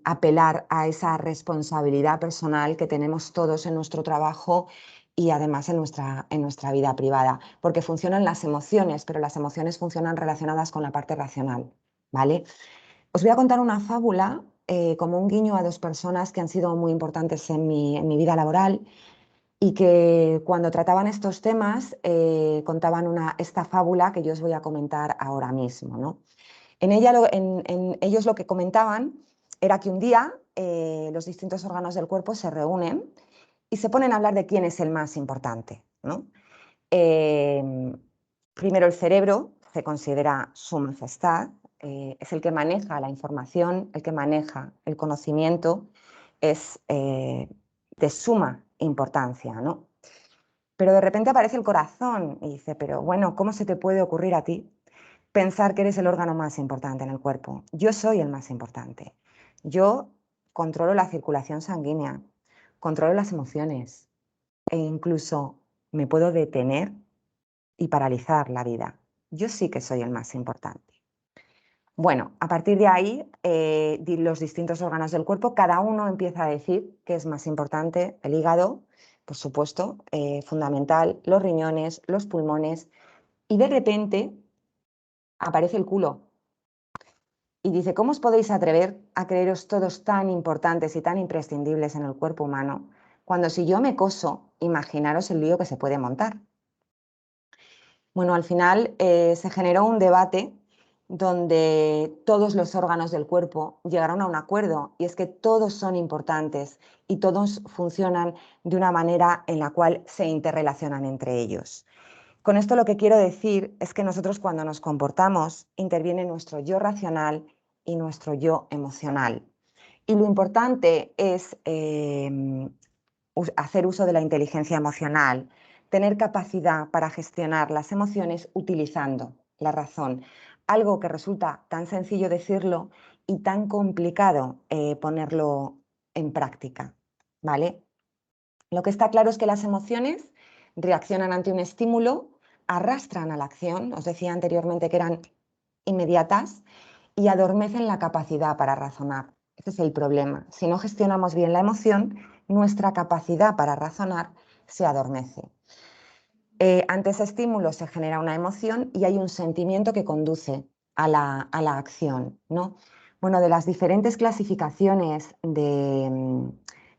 apelar a esa responsabilidad personal que tenemos todos en nuestro trabajo y además en nuestra vida privada, porque funcionan las emociones, pero las emociones funcionan relacionadas con la parte racional, ¿vale? Os voy a contar una fábula como un guiño a dos personas que han sido muy importantes en mi vida laboral y que cuando trataban estos temas contaban esta fábula que yo os voy a comentar ahora mismo, ¿no? En ellos lo que comentaban era que un día los distintos órganos del cuerpo se reúnen y se ponen a hablar de quién es el más importante, ¿no? Primero el cerebro se considera su majestad, es el que maneja la información, el que maneja el conocimiento, es de suma importancia, ¿no? Pero de repente aparece el corazón y dice, pero bueno, ¿cómo se te puede ocurrir a ti pensar que eres el órgano más importante en el cuerpo? Yo soy el más importante. Yo controlo la circulación sanguínea, controlo las emociones e incluso me puedo detener y paralizar la vida. Yo sí que soy el más importante. Bueno, a partir de ahí, los distintos órganos del cuerpo, cada uno empieza a decir qué es más importante. El hígado, por supuesto, fundamental, los riñones, los pulmones, y de repente aparece el culo y dice, ¿cómo os podéis atrever a creeros todos tan importantes y tan imprescindibles en el cuerpo humano, cuando si yo me coso, imaginaros el lío que se puede montar? Bueno, al final se generó un debate donde todos los órganos del cuerpo llegaron a un acuerdo, y es que todos son importantes y todos funcionan de una manera en la cual se interrelacionan entre ellos. Con esto lo que quiero decir es que nosotros, cuando nos comportamos, interviene nuestro yo racional y nuestro yo emocional. Y lo importante es hacer uso de la inteligencia emocional, tener capacidad para gestionar las emociones utilizando la razón. Algo que resulta tan sencillo decirlo y tan complicado ponerlo en práctica, ¿vale? Lo que está claro es que las emociones reaccionan ante un estímulo, arrastran a la acción, os decía anteriormente que eran inmediatas, y adormecen la capacidad para razonar. Ese es el problema. Si no gestionamos bien la emoción, nuestra capacidad para razonar se adormece. Ante ese estímulo se genera una emoción y hay un sentimiento que conduce a la acción, ¿no? Bueno, de las diferentes clasificaciones de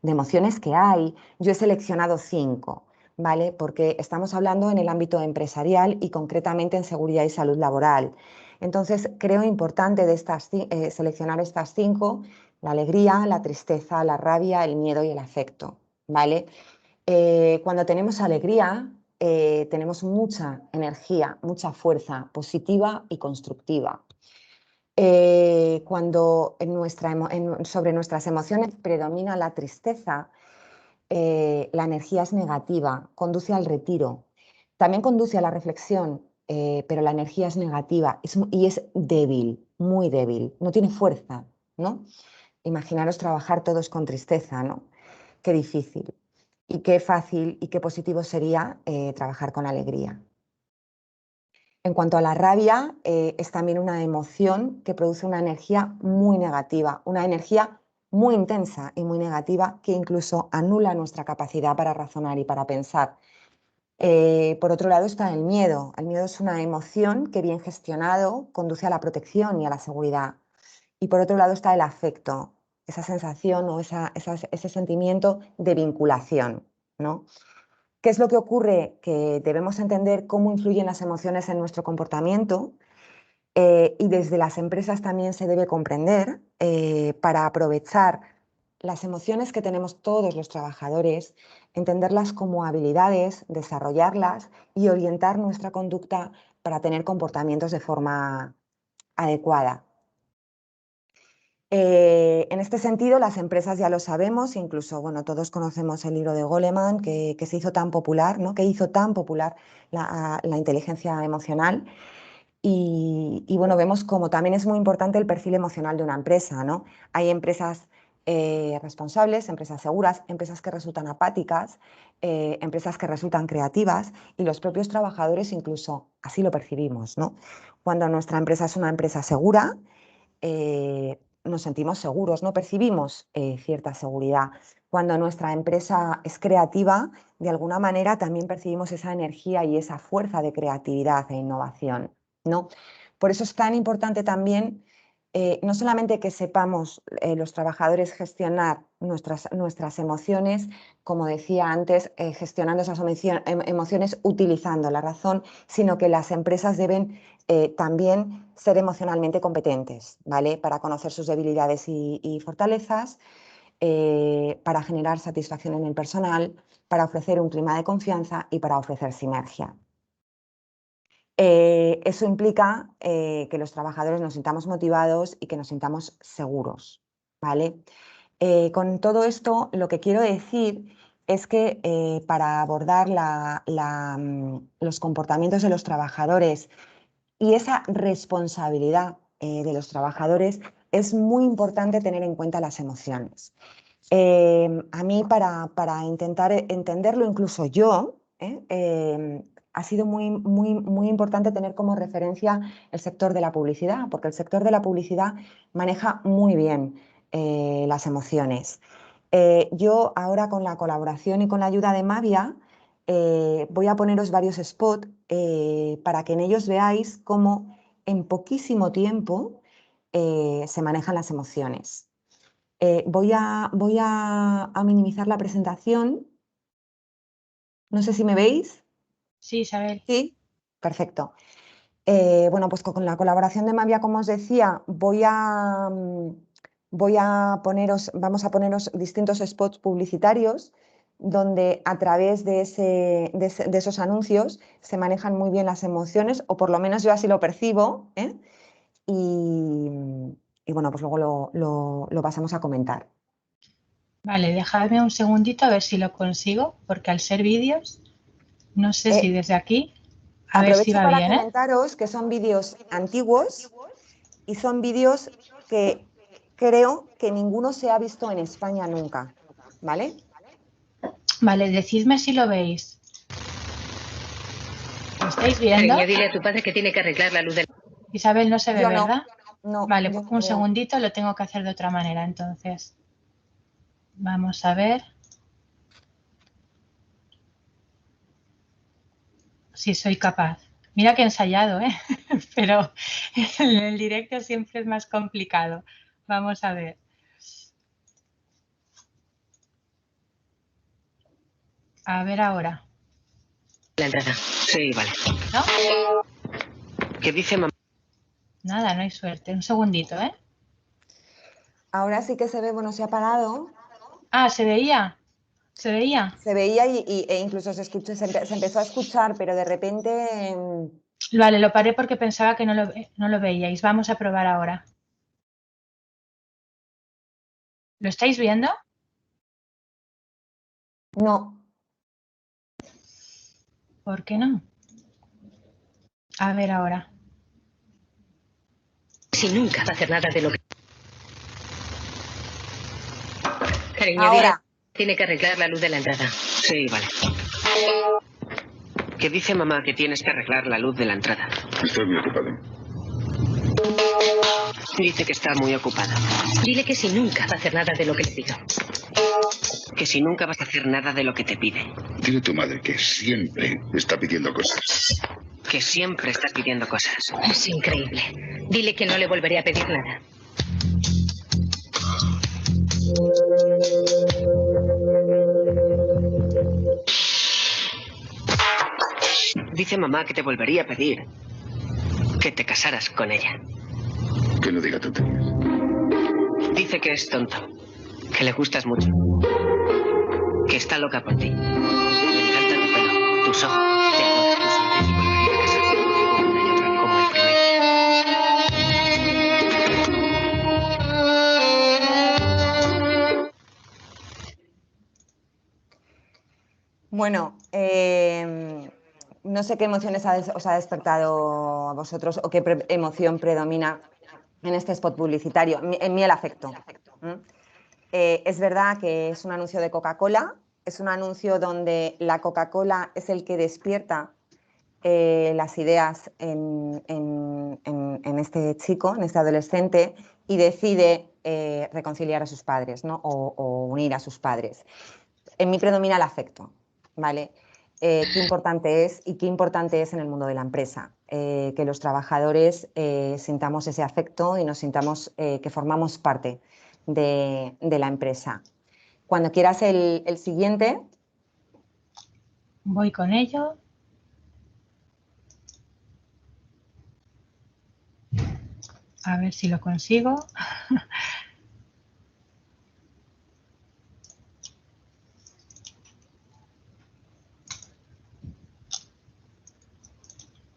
emociones que hay, yo he seleccionado 5, ¿vale? Porque estamos hablando en el ámbito empresarial y concretamente en seguridad y salud laboral. Entonces, creo importante seleccionar estas 5, la alegría, la tristeza, la rabia, el miedo y el afecto, ¿vale? Cuando tenemos alegría, tenemos mucha energía, mucha fuerza positiva y constructiva. Cuando sobre nuestras emociones predomina la tristeza, la energía es negativa, conduce al retiro. También conduce a la reflexión, pero la energía es negativa y es débil, muy débil, no tiene fuerza, ¿no? Imaginaros trabajar todos con tristeza, ¿no? Qué difícil. Y qué fácil y qué positivo sería trabajar con alegría. En cuanto a la rabia, es también una emoción que produce una energía muy negativa, una energía muy intensa y muy negativa que incluso anula nuestra capacidad para razonar y para pensar. Por otro lado está el miedo. El miedo es una emoción que, bien gestionado, conduce a la protección y a la seguridad. Y por otro lado está el afecto, esa sensación o ese sentimiento de vinculación, ¿no? ¿Qué es lo que ocurre? Que debemos entender cómo influyen las emociones en nuestro comportamiento, y desde las empresas también se debe comprender, para aprovechar las emociones que tenemos todos los trabajadores, entenderlas como habilidades, desarrollarlas y orientar nuestra conducta para tener comportamientos de forma adecuada. En este sentido, las empresas, ya lo sabemos, incluso bueno, todos conocemos el libro de Goleman, que se hizo tan popular, ¿no? Que hizo tan popular la inteligencia emocional. Y bueno, vemos como también es muy importante el perfil emocional de una empresa, ¿no? Hay empresas responsables, empresas seguras, empresas que resultan apáticas, empresas que resultan creativas, y los propios trabajadores incluso así lo percibimos, ¿no? Cuando nuestra empresa es una empresa segura, nos sentimos seguros, no percibimos cierta seguridad. Cuando nuestra empresa es creativa, de alguna manera también percibimos esa energía y esa fuerza de creatividad e innovación, ¿no? Por eso es tan importante también, no solamente que sepamos los trabajadores gestionar nuestras emociones, como decía antes, gestionando esas emociones utilizando la razón, sino que las empresas deben también ser emocionalmente competentes, ¿vale? Para conocer sus debilidades y fortalezas, para generar satisfacción en el personal, para ofrecer un clima de confianza y para ofrecer sinergia. Eso implica que los trabajadores nos sintamos motivados y que nos sintamos seguros, ¿vale? Con todo esto, lo que quiero decir es que para abordar los comportamientos de los trabajadores y esa responsabilidad de los trabajadores, es muy importante tener en cuenta las emociones. A mí, para intentar entenderlo, incluso yo, ha sido muy importante tener como referencia el sector de la publicidad, porque el sector de la publicidad maneja muy bien las emociones. Yo ahora, con la colaboración y con la ayuda de Mavia, voy a poneros varios spots para que en ellos veáis cómo en poquísimo tiempo se manejan las emociones. Voy a minimizar la presentación. No sé si me veis. Sí, Isabel. Sí. Perfecto. Bueno, pues con la colaboración de Mavia, como os decía, vamos a poneros distintos spots publicitarios donde a través de esos anuncios se manejan muy bien las emociones, o por lo menos yo así lo percibo, ¿eh? Y bueno, pues luego lo pasamos a comentar. Vale, dejadme un segundito a ver si lo consigo, porque al ser vídeos, no sé si desde aquí, a ver si Aprovecho va para bien, ¿eh? comentaros que son vídeos antiguos y son vídeos que creo que ninguno se ha visto en España nunca, ¿vale? Vale, decidme si lo veis. ¿Lo estáis viendo? Cariño, dile a tu padre que tiene que arreglar la luz del... Isabel, no se ve, Yo no, ¿verdad? no, Vale, yo pues no un lo veo. segundito, lo tengo que hacer de otra manera, entonces. Vamos a ver si soy capaz. Mira que he ensayado, ¿eh? Pero en el directo siempre es más complicado. Vamos a ver. A ver ahora. La entrada. Sí, vale. ¿No? ¿Qué dice mamá? Nada, no hay suerte. Un segundito, ¿eh? Ahora sí que se ve, bueno, se ha apagado. Ah, ¿se veía? ¿Se veía? Se veía e incluso se empezó a escuchar, pero de repente... Vale, lo paré porque pensaba que no lo veíais. Vamos a probar ahora. ¿Lo estáis viendo? no. ¿Por qué no? A ver ahora. Si nunca va a hacer nada de lo que... Cariño, dile... Ahora. Tiene que arreglar la luz de la entrada. Sí, vale. ¿Qué dice mamá que tienes que arreglar la luz de la entrada? Estoy muy ocupado. Dice que está muy ocupada. Dile que si nunca va a hacer nada de lo que le pido. Que si nunca vas a hacer nada de lo que te pide. Dile a tu madre que siempre está pidiendo cosas. Que siempre está pidiendo cosas. Es increíble. Dile que no le volveré a pedir nada. Dice mamá que te volvería a pedir que te casaras con ella. Que no diga tonterías. Dice que es tonto, que le gustas mucho, que está loca por ti. Le encanta tu pelo, tus ojos, te adora, tu sonrisa y volvería a casarse contigo una y otra como el primero. Bueno, no sé qué emociones os ha despertado a vosotros o qué emoción predomina en este spot publicitario. En mí el afecto. Es verdad que es un anuncio de Coca-Cola, es un anuncio donde la Coca-Cola es el que despierta las ideas en este chico, en este adolescente, y decide reconciliar a sus padres, ¿no? o unir a sus padres. En mí predomina el afecto, ¿vale? Qué importante es y qué importante es en el mundo de la empresa, que los trabajadores sintamos ese afecto y nos sintamos que formamos parte de la empresa. Cuando quieras el siguiente. Voy con ello. A ver si lo consigo.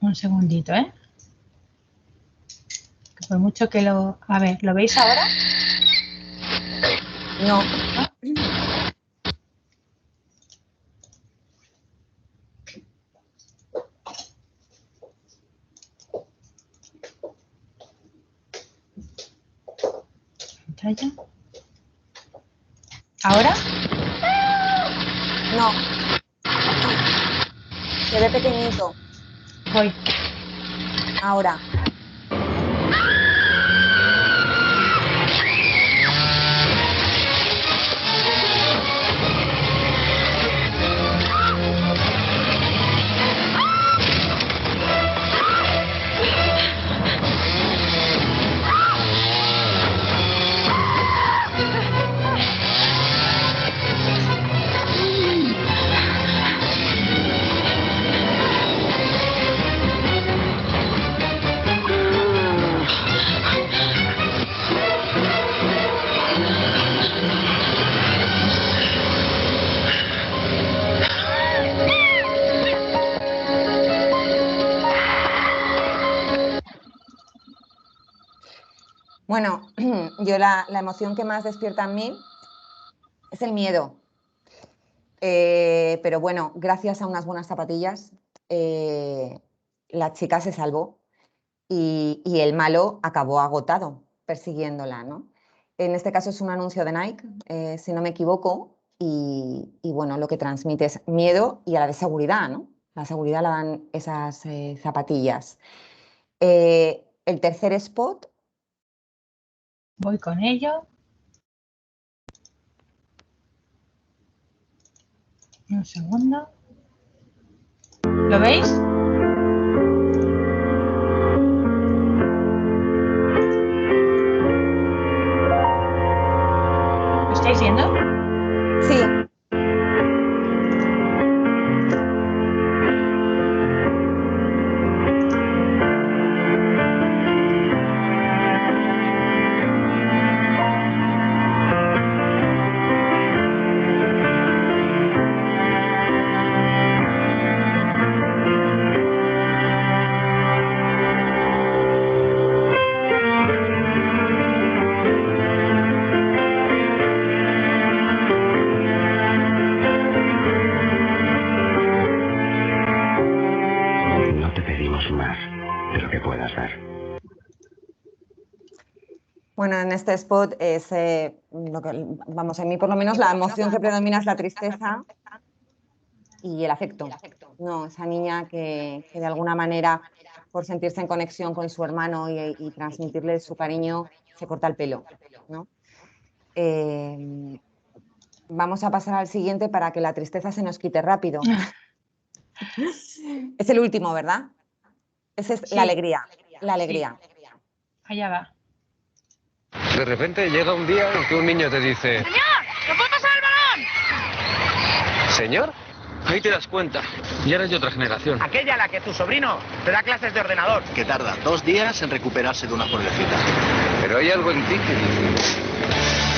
Un segundito, ¿eh? Que por mucho que lo... A ver, ¿lo veis ahora? No. Pantalla. ¿Ahora? No. Se ve pequeñito. Voy. Ahora. Bueno, yo la emoción que más despierta en mí es el miedo. Pero bueno, gracias a unas buenas zapatillas, la chica se salvó y el malo acabó agotado persiguiéndola, ¿no? En este caso es un anuncio de Nike, si no me equivoco, y bueno, lo que transmite es miedo y a la vez seguridad, ¿no? La seguridad la dan esas zapatillas. El tercer spot. Voy con ello. Un segundo. ¿Lo veis? ¿Lo estáis viendo? Sí. Bueno, en este spot es, lo que, vamos, en mí por lo menos la emoción que predomina es la tristeza y el afecto, ¿no? Esa niña que de alguna manera, por sentirse en conexión con su hermano y transmitirle su cariño, se corta el pelo, ¿no? Vamos a pasar al siguiente para que la tristeza se nos quite rápido. Es el último, ¿verdad? Esa es Sí. la alegría, la alegría. Sí. Allá va. De repente llega un día en que un niño te dice... ¡Señor! ¿Me puede pasar el balón? ¿Señor? Ahí te das cuenta. Ya eres de otra generación. Aquella a la que tu sobrino te da clases de ordenador. Que tarda 2 días en recuperarse de una puerlecita. Pero hay algo en ti que dice...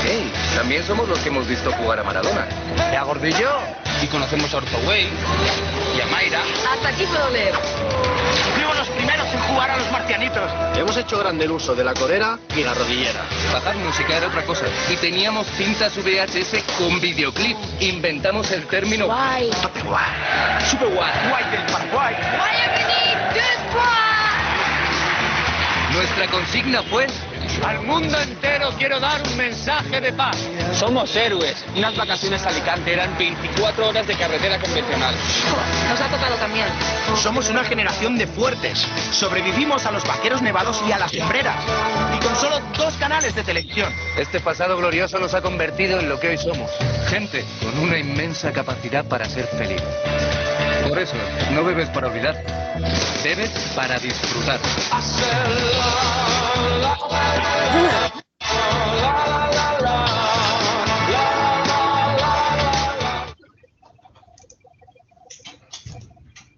Hey, también somos los que hemos visto jugar a Maradona. Y a Gordillo. Y conocemos a Orzoway y a Mayra. Hasta aquí puedo leer. Fuimos los primeros en jugar a los marcianitos. Hemos hecho grande el uso de la corera y la rodillera. Bajar música era otra cosa. Y teníamos cintas VHS con videoclip. Inventamos el término... Guay. Guay. Super guay. Guay del Paraguay. Nuestra consigna fue... Al mundo entero quiero dar un mensaje de paz. Somos héroes. Unas vacaciones a Alicante eran 24 horas de carretera convencional. Nos ha tocado también. Somos una generación de fuertes. Sobrevivimos a los vaqueros nevados y a las sombreras. Y con solo 2 canales de televisión. Este pasado glorioso nos ha convertido en lo que hoy somos. Gente con una inmensa capacidad para ser feliz. Por eso, no bebes para olvidar. Bebes para disfrutar.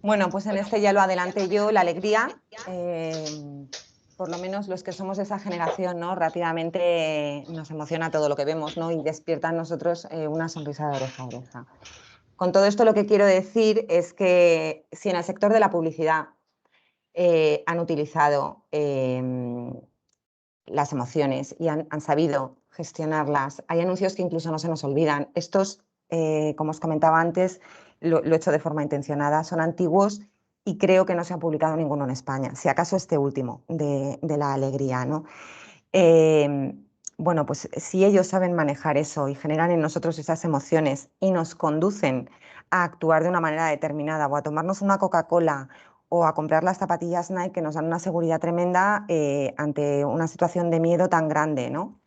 Bueno, pues en este ya lo adelanté yo, la alegría, por lo menos los que somos de esa generación, ¿no? Rápidamente nos emociona todo lo que vemos, ¿no? Y despierta en nosotros una sonrisa de oreja a oreja. Con todo esto lo que quiero decir es que si en el sector de la publicidad han utilizado las emociones y han sabido gestionarlas. Hay anuncios que incluso no se nos olvidan. Estos, como os comentaba antes, lo he hecho de forma intencionada, son antiguos y creo que no se ha publicado ninguno en España, si acaso este último, de la alegría, ¿no? Bueno, pues si ellos saben manejar eso y generan en nosotros esas emociones y nos conducen a actuar de una manera determinada o a tomarnos una Coca-Cola o a comprar las zapatillas Nike que nos dan una seguridad tremenda ante una situación de miedo tan grande, ¿no?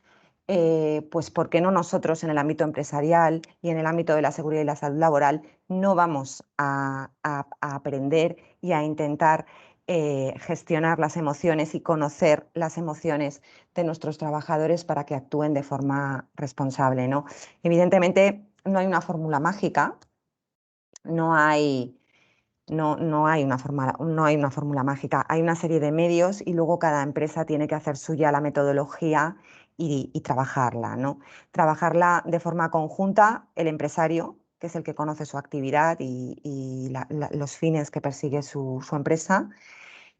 Pues ¿por qué no nosotros en el ámbito empresarial y en el ámbito de la seguridad y la salud laboral no vamos a aprender y a intentar gestionar las emociones y conocer las emociones de nuestros trabajadores para que actúen de forma responsable, ¿no? Evidentemente no hay una fórmula mágica, no hay una fórmula mágica, hay una serie de medios y luego cada empresa tiene que hacer suya la metodología y trabajarla, ¿no? Trabajarla de forma conjunta el empresario, que es el que conoce su actividad y los fines que persigue su empresa,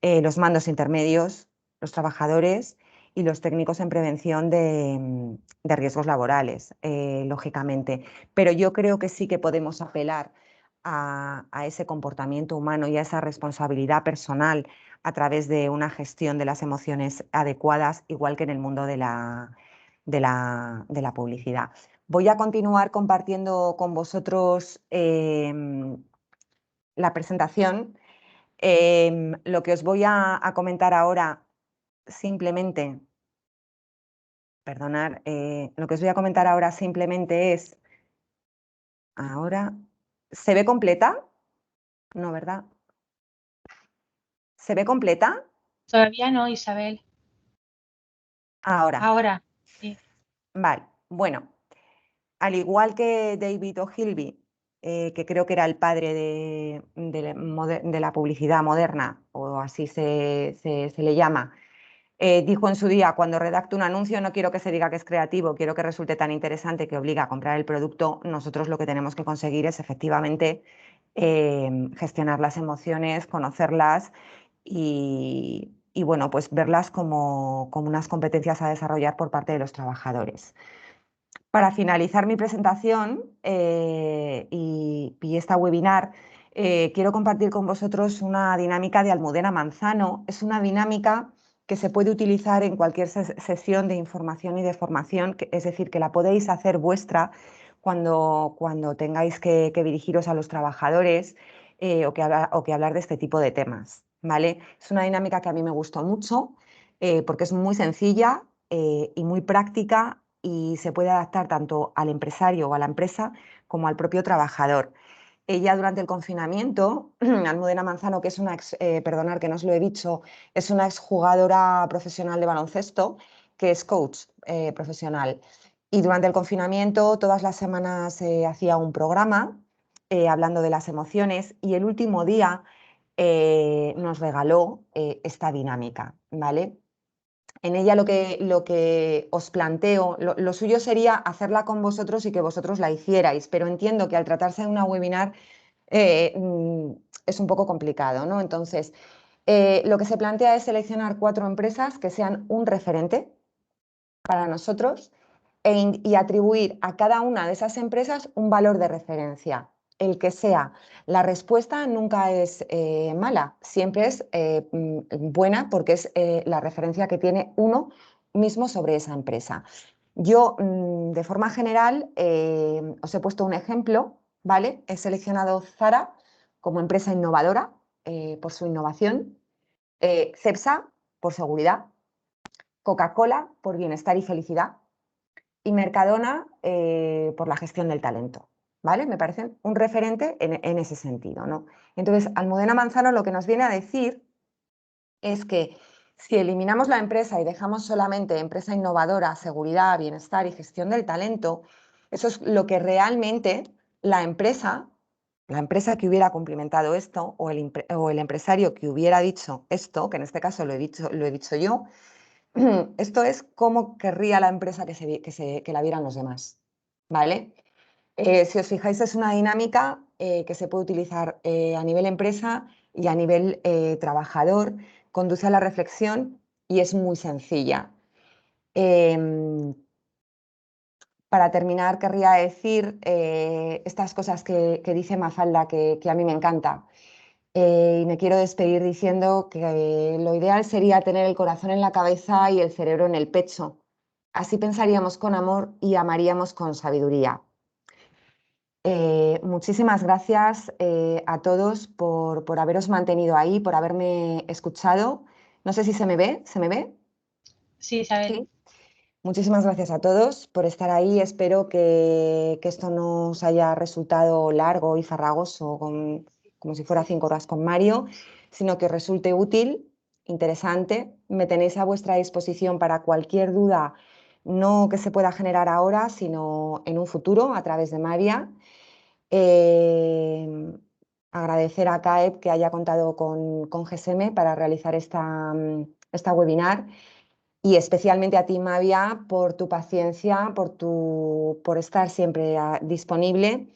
los mandos intermedios, los trabajadores y los técnicos en prevención de riesgos laborales, lógicamente. Pero yo creo que sí que podemos apelar a ese comportamiento humano y a esa responsabilidad personal a través de una gestión de las emociones adecuadas, igual que en el mundo de la publicidad. Voy a continuar compartiendo con vosotros la presentación. Lo que os voy a comentar ahora simplemente, perdonad, lo que os voy a comentar ahora simplemente es, ahora, ¿se ve completa? No, ¿verdad? ¿Se ve completa? Todavía no, Isabel. Ahora. Ahora, sí. Vale, bueno, al igual que David Ogilvy, que creo que era el padre de la publicidad moderna, o así se le llama, dijo en su día: cuando redacto un anuncio no quiero que se diga que es creativo, quiero que resulte tan interesante que obliga a comprar el producto. Nosotros lo que tenemos que conseguir es efectivamente gestionar las emociones, conocerlas y bueno, pues verlas como unas competencias a desarrollar por parte de los trabajadores. Para finalizar mi presentación y esta webinar, quiero compartir con vosotros una dinámica de Almudena Manzano. Es una dinámica que se puede utilizar en cualquier sesión de información y de formación, es decir, que la podéis hacer vuestra cuando tengáis que dirigiros a los trabajadores o que hablar de este tipo de temas, ¿vale? Es una dinámica que a mí me gustó mucho porque es muy sencilla y muy práctica y se puede adaptar tanto al empresario o a la empresa como al propio trabajador. Ella durante el confinamiento, Almudena Manzano, que es una perdonad que no os lo he dicho, es una exjugadora profesional de baloncesto, que es coach profesional. Y durante el confinamiento todas las semanas hacía un programa hablando de las emociones y el último día nos regaló esta dinámica, ¿vale? En ella lo que os planteo, lo suyo sería hacerla con vosotros y que vosotros la hicierais, pero entiendo que al tratarse de una webinar es un poco complicado, ¿no? Entonces, lo que se plantea es seleccionar 4 empresas que sean un referente para nosotros y atribuir a cada una de esas empresas un valor de referencia. El que sea. La respuesta nunca es mala, siempre es buena porque es la referencia que tiene uno mismo sobre esa empresa. Yo, de forma general, os he puesto un ejemplo, ¿vale? He seleccionado Zara como empresa innovadora por su innovación, Cepsa por seguridad, Coca-Cola por bienestar y felicidad y Mercadona por la gestión del talento, ¿vale? Me parecen un referente en ese sentido, ¿no? Entonces, Almudena Manzano lo que nos viene a decir es que si eliminamos la empresa y dejamos solamente empresa innovadora, seguridad, bienestar y gestión del talento, eso es lo que realmente la empresa que hubiera cumplimentado esto o el empresario que hubiera dicho esto, que en este caso lo he dicho yo, esto es cómo querría la empresa que la vieran los demás, ¿vale? Si os fijáis, es una dinámica que se puede utilizar a nivel empresa y a nivel trabajador, conduce a la reflexión y es muy sencilla. Para terminar, querría decir estas cosas que dice Mafalda, que a mí me encanta. Y me quiero despedir diciendo que lo ideal sería tener el corazón en la cabeza y el cerebro en el pecho. Así pensaríamos con amor y amaríamos con sabiduría. Muchísimas gracias a todos por haberos mantenido ahí, por haberme escuchado. No sé si se me ve. ¿Se me ve? Sí, Isabel. Sí. Muchísimas gracias a todos por estar ahí. Espero que esto no os haya resultado largo y farragoso, como si fuera 5 horas con Mario, sino que resulte útil, interesante. Me tenéis a vuestra disposición para cualquier duda, no que se pueda generar ahora, sino en un futuro a través de María. Agradecer a CAEP que haya contado con GSM para realizar esta webinar. Y especialmente a ti, Mavia, por tu paciencia, por estar siempre disponible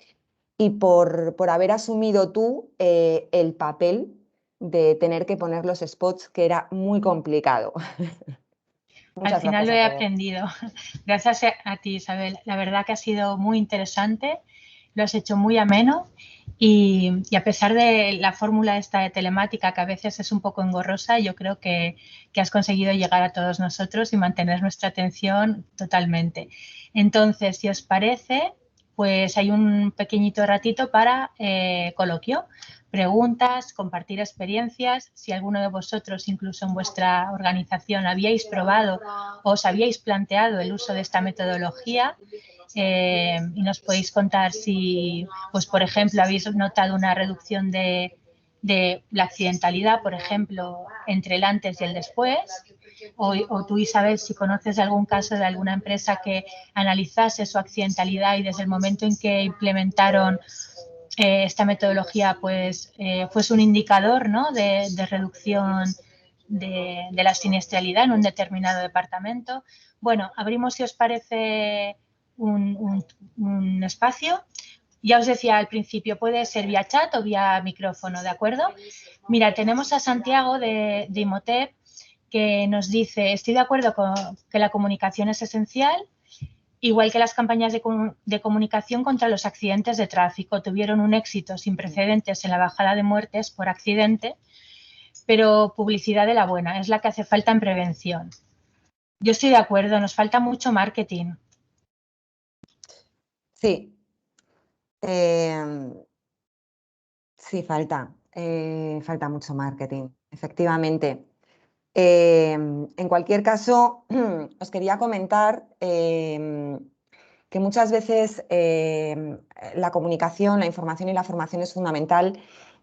y por haber asumido tú el papel de tener que poner los spots, que era muy complicado. Al final lo he aprendido. Gracias a ti, Isabel. La verdad que ha sido muy interesante, lo has hecho muy ameno y a pesar de la fórmula esta de telemática, que a veces es un poco engorrosa, yo creo que has conseguido llegar a todos nosotros y mantener nuestra atención totalmente. Entonces, si os parece, pues hay un pequeñito ratito para coloquio. Preguntas, compartir experiencias. Si alguno de vosotros, incluso en vuestra organización, habíais probado o os habíais planteado el uso de esta metodología, y nos podéis contar si, pues por ejemplo, habéis notado una reducción de la accidentalidad, por ejemplo, entre el antes y el después, o tú, Isabel, si conoces algún caso de alguna empresa que analizase su accidentalidad y desde el momento en que implementaron esta metodología pues fuese un indicador, ¿no?, de reducción de la siniestralidad en un determinado departamento. Bueno, abrimos, si os parece, un espacio. Ya os decía al principio, puede ser vía chat o vía micrófono, ¿de acuerdo? Mira, tenemos a Santiago de Imhotep, que nos dice: estoy de acuerdo con que la comunicación es esencial, igual que las campañas de comunicación contra los accidentes de tráfico tuvieron un éxito sin precedentes en la bajada de muertes por accidente, pero publicidad de la buena es la que hace falta en prevención. Yo estoy de acuerdo, nos falta mucho marketing. Sí. Sí, falta mucho marketing, efectivamente. En cualquier caso, os quería comentar que muchas veces la comunicación, la información y la formación es fundamental,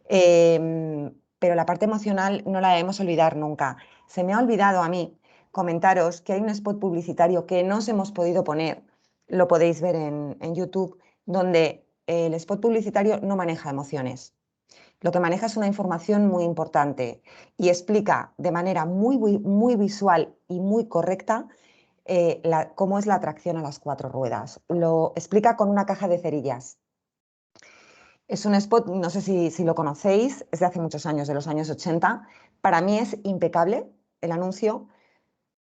pero la parte emocional no la debemos olvidar nunca. Se me ha olvidado a mí comentaros que hay un spot publicitario que no os hemos podido poner, lo podéis ver en YouTube, donde el spot publicitario no maneja emociones. Lo que maneja es una información muy importante y explica de manera muy visual y muy correcta cómo es la tracción a las 4 ruedas. Lo explica con una caja de cerillas. Es un spot, no sé si lo conocéis, es de hace muchos años, de los años 80. Para mí es impecable el anuncio,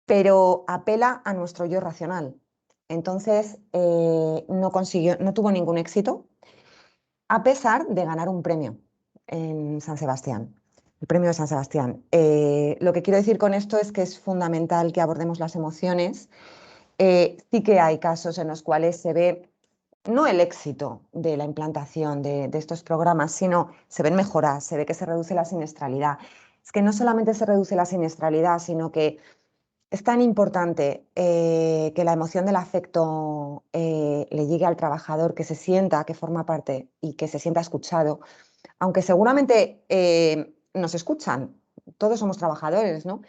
pero apela a nuestro yo racional. Entonces, no tuvo ningún éxito, a pesar de ganar un premio en San Sebastián, el premio de San Sebastián. Lo que quiero decir con esto es que es fundamental que abordemos las emociones. Sí que hay casos en los cuales se ve no el éxito de la implantación de estos programas, sino se ven mejoras, se ve que se reduce la siniestralidad. Es que no solamente se reduce la siniestralidad, sino que es tan importante que la emoción del afecto le llegue al trabajador, que se sienta que forma parte y que se sienta escuchado, aunque seguramente nos escuchan, todos somos trabajadores, ¿no?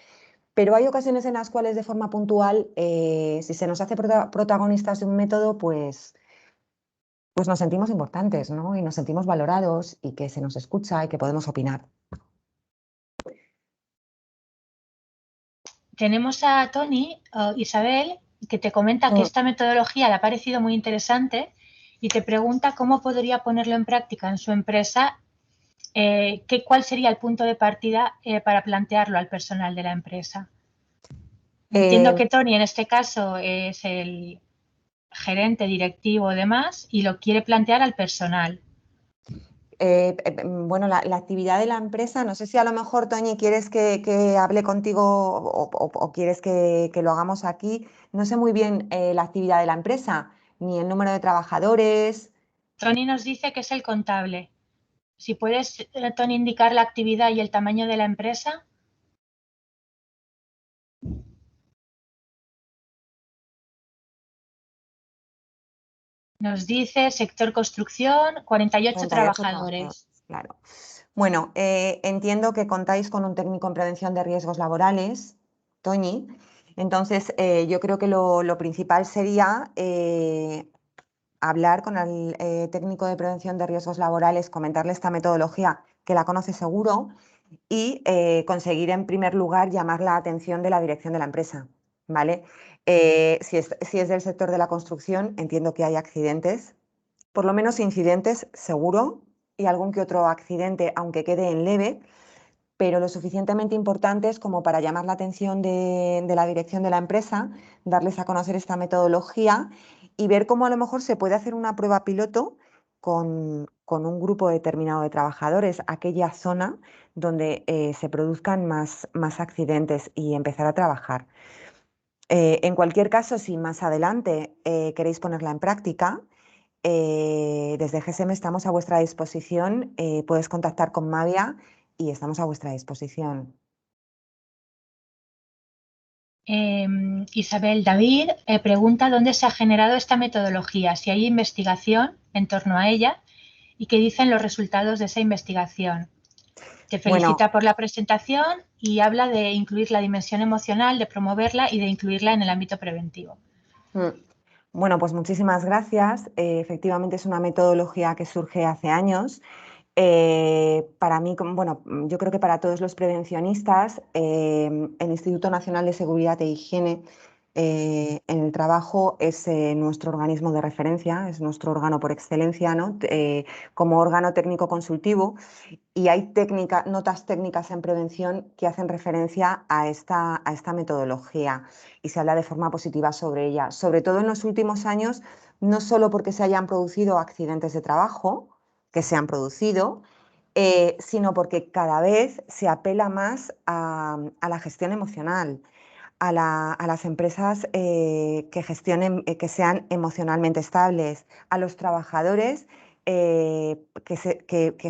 Pero hay ocasiones en las cuales de forma puntual, si se nos hace protagonistas de un método, pues nos sentimos importantes, ¿no? Y nos sentimos valorados y que se nos escucha y que podemos opinar. Tenemos a Tony, Isabel, que te comenta que esta metodología le ha parecido muy interesante y te pregunta cómo podría ponerlo en práctica en su empresa ¿cuál sería el punto de partida para plantearlo al personal de la empresa? Entiendo que Tony en este caso es el gerente, directivo y demás, y lo quiere plantear al personal. Bueno, la actividad de la empresa, no sé si a lo mejor, Toñi, quieres que hable contigo o quieres que lo hagamos aquí. No sé muy bien la actividad de la empresa, ni el número de trabajadores. Tony nos dice que es el contable. Si puedes, Tony, indicar la actividad y el tamaño de la empresa. Nos dice sector construcción, 48 trabajadores. Claro. Bueno, entiendo que contáis con un técnico en prevención de riesgos laborales, Toñi. Entonces, yo creo que lo principal sería hablar con el técnico de prevención de riesgos laborales, comentarle esta metodología, que la conoce seguro, y conseguir en primer lugar llamar la atención de la dirección de la empresa, ¿vale? Si es del sector de la construcción, entiendo que hay accidentes, por lo menos incidentes seguro, y algún que otro accidente, aunque quede en leve, pero lo suficientemente importantes como para llamar la atención de la dirección de la empresa, darles a conocer esta metodología y ver cómo a lo mejor se puede hacer una prueba piloto con un grupo determinado de trabajadores, aquella zona donde se produzcan más accidentes y empezar a trabajar. En cualquier caso, si más adelante queréis ponerla en práctica, desde GSM estamos a vuestra disposición, puedes contactar con Mavia y estamos a vuestra disposición. Isabel David pregunta dónde se ha generado esta metodología, si hay investigación en torno a ella y qué dicen los resultados de esa investigación. Te felicita por la presentación y habla de incluir la dimensión emocional, de promoverla y de incluirla en el ámbito preventivo. Bueno, pues muchísimas gracias. Efectivamente es una metodología que surge hace años. Para mí, bueno, yo creo que para todos los prevencionistas, el Instituto Nacional de Seguridad e Higiene en el Trabajo es nuestro organismo de referencia, es nuestro órgano por excelencia, ¿no? Como órgano técnico consultivo, y hay notas técnicas en prevención que hacen referencia a esta metodología y se habla de forma positiva sobre ella, sobre todo en los últimos años, no solo porque se hayan producido accidentes de trabajo, que se han producido, sino porque cada vez se apela más a la gestión emocional, a las empresas que sean emocionalmente estables, a los trabajadores que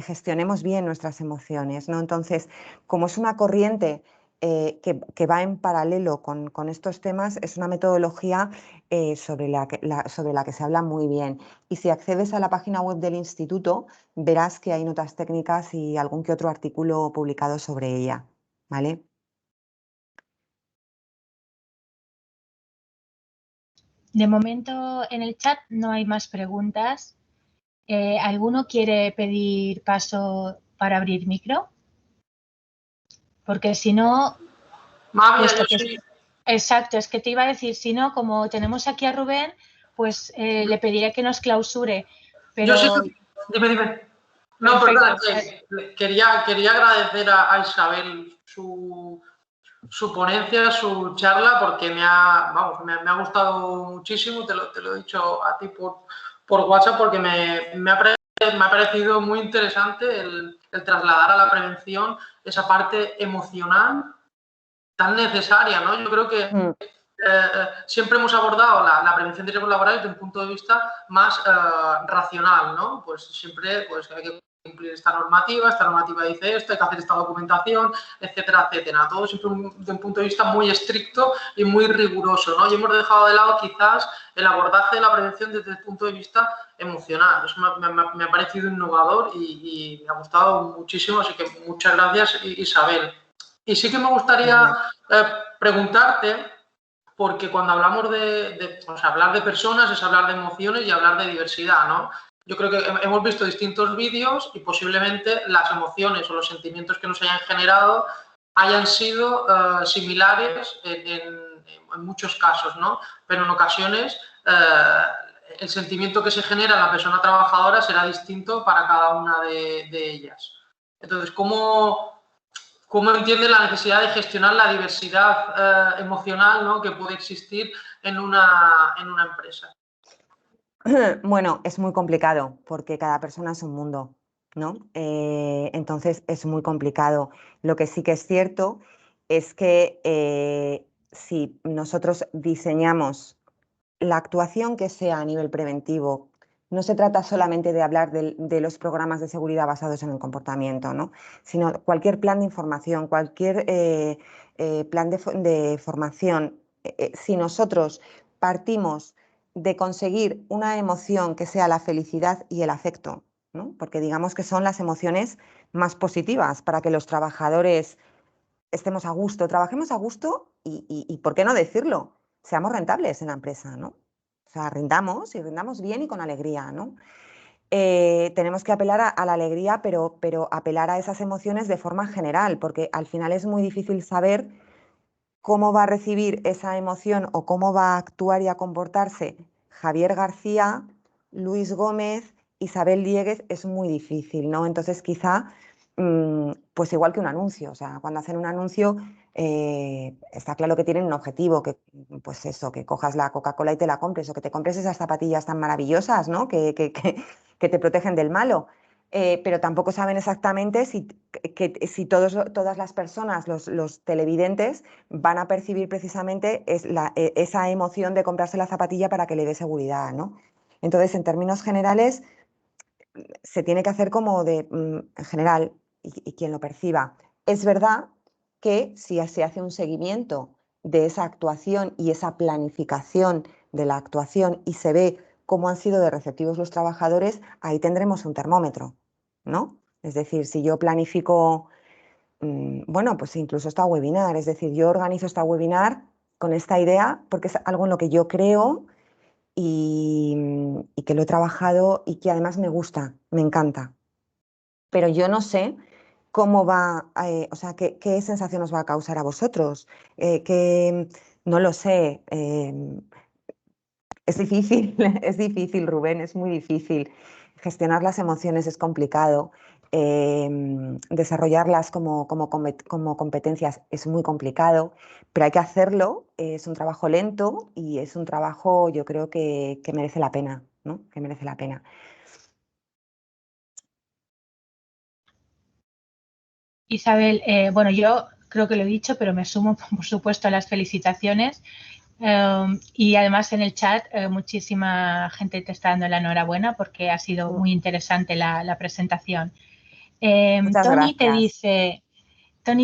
gestionemos bien nuestras emociones, ¿no? Entonces, como es una corriente que va en paralelo con estos temas, es una metodología sobre la que se habla muy bien. Y si accedes a la página web del instituto, verás que hay notas técnicas y algún que otro artículo publicado sobre ella, ¿vale? De momento en el chat no hay más preguntas. ¿Alguno quiere pedir paso para abrir micro? Porque si no... Exacto, es que te iba a decir, si no, como tenemos aquí a Rubén, pues le pediré que nos clausure. Pero... Yo sí, dime. No, perdón, quería agradecer a Isabel su ponencia, su charla, porque me ha gustado muchísimo, te lo he dicho a ti por WhatsApp, porque me ha parecido muy interesante el trasladar a la prevención esa parte emocional tan necesaria, ¿no? Yo creo que siempre hemos abordado la prevención de riesgos laborales desde un punto de vista más racional, ¿no? Pues siempre pues, hay que cumplir esta normativa dice esto, hay que hacer esta documentación, etcétera, etcétera. Todo siempre de un punto de vista muy estricto y muy riguroso, ¿no? Y hemos dejado de lado quizás el abordaje de la prevención desde el punto de vista emocional. Eso me ha parecido innovador y me ha gustado muchísimo, así que muchas gracias, Isabel. Y sí que me gustaría preguntarte, porque cuando hablamos hablar de personas es hablar de emociones y hablar de diversidad, ¿no? Yo creo que hemos visto distintos vídeos y posiblemente las emociones o los sentimientos que nos hayan generado hayan sido similares en muchos casos, ¿no? Pero en ocasiones el sentimiento que se genera en la persona trabajadora será distinto para cada una de ellas. Entonces, ¿cómo entiende la necesidad de gestionar la diversidad emocional, ¿no?, que puede existir en una empresa? Bueno, es muy complicado porque cada persona es un mundo, ¿no? Entonces es muy complicado. Lo que sí que es cierto es que si nosotros diseñamos la actuación que sea a nivel preventivo, no se trata solamente de hablar de los programas de seguridad basados en el comportamiento, ¿no?, sino cualquier plan de información, cualquier plan de formación. Si nosotros partimos de conseguir una emoción que sea la felicidad y el afecto, ¿no?, porque digamos que son las emociones más positivas para que los trabajadores estemos a gusto, trabajemos a gusto y ¿por qué no decirlo?, seamos rentables en la empresa, ¿no? O sea, rindamos y rindamos bien y con alegría, ¿no? Tenemos que apelar a la alegría, pero apelar a esas emociones de forma general, porque al final es muy difícil saber cómo va a recibir esa emoción o cómo va a actuar y a comportarse Javier García, Luis Gómez, Isabel Dieguez, es muy difícil, ¿no? Entonces quizá, pues igual que un anuncio, o sea, cuando hacen un anuncio está claro que tienen un objetivo, que pues eso, que cojas la Coca-Cola y te la compres, o que te compres esas zapatillas tan maravillosas, ¿no?, que te protegen del malo. Pero tampoco saben exactamente si todas las personas, los televidentes, van a percibir precisamente esa emoción de comprarse la zapatilla para que le dé seguridad, ¿no? Entonces, en términos generales, se tiene que hacer como en general, y quien lo perciba. Es verdad que si se hace un seguimiento de esa actuación y esa planificación de la actuación y se ve cómo han sido de receptivos los trabajadores, ahí tendremos un termómetro, ¿no? Es decir, si yo planifico, bueno, pues incluso esta webinar, es decir, yo organizo esta webinar con esta idea porque es algo en lo que yo creo y que lo he trabajado y que además me gusta, me encanta. Pero yo no sé cómo va, o sea, qué sensación os va a causar a vosotros, no lo sé. Es difícil, es difícil, Rubén, es muy difícil. Gestionar las emociones es complicado. Desarrollarlas como competencias es muy complicado, pero hay que hacerlo. Es un trabajo lento y es un trabajo, yo creo que merece la pena, ¿no? Que merece la pena. Isabel, bueno, yo creo que lo he dicho, pero me sumo, por supuesto, a las felicitaciones. Y además en el chat muchísima gente te está dando la enhorabuena porque ha sido muy interesante la presentación. Muchas Tony gracias.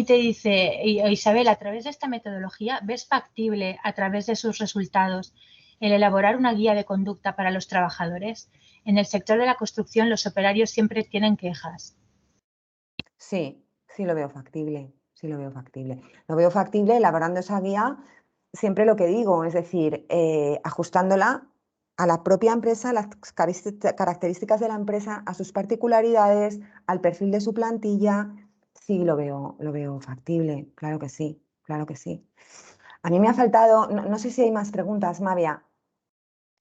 te dice, Isabel, a través de esta metodología, ¿ves factible a través de sus resultados el elaborar una guía de conducta para los trabajadores? En el sector de la construcción los operarios siempre tienen quejas. Sí, sí lo veo factible, sí lo veo factible. Lo veo factible elaborando esa guía, siempre lo que digo, es decir, ajustándola a la propia empresa, a las características de la empresa, a sus particularidades, al perfil de su plantilla. Sí lo veo factible, claro que sí, claro que sí. A mí me ha faltado, no sé si hay más preguntas, Mavia.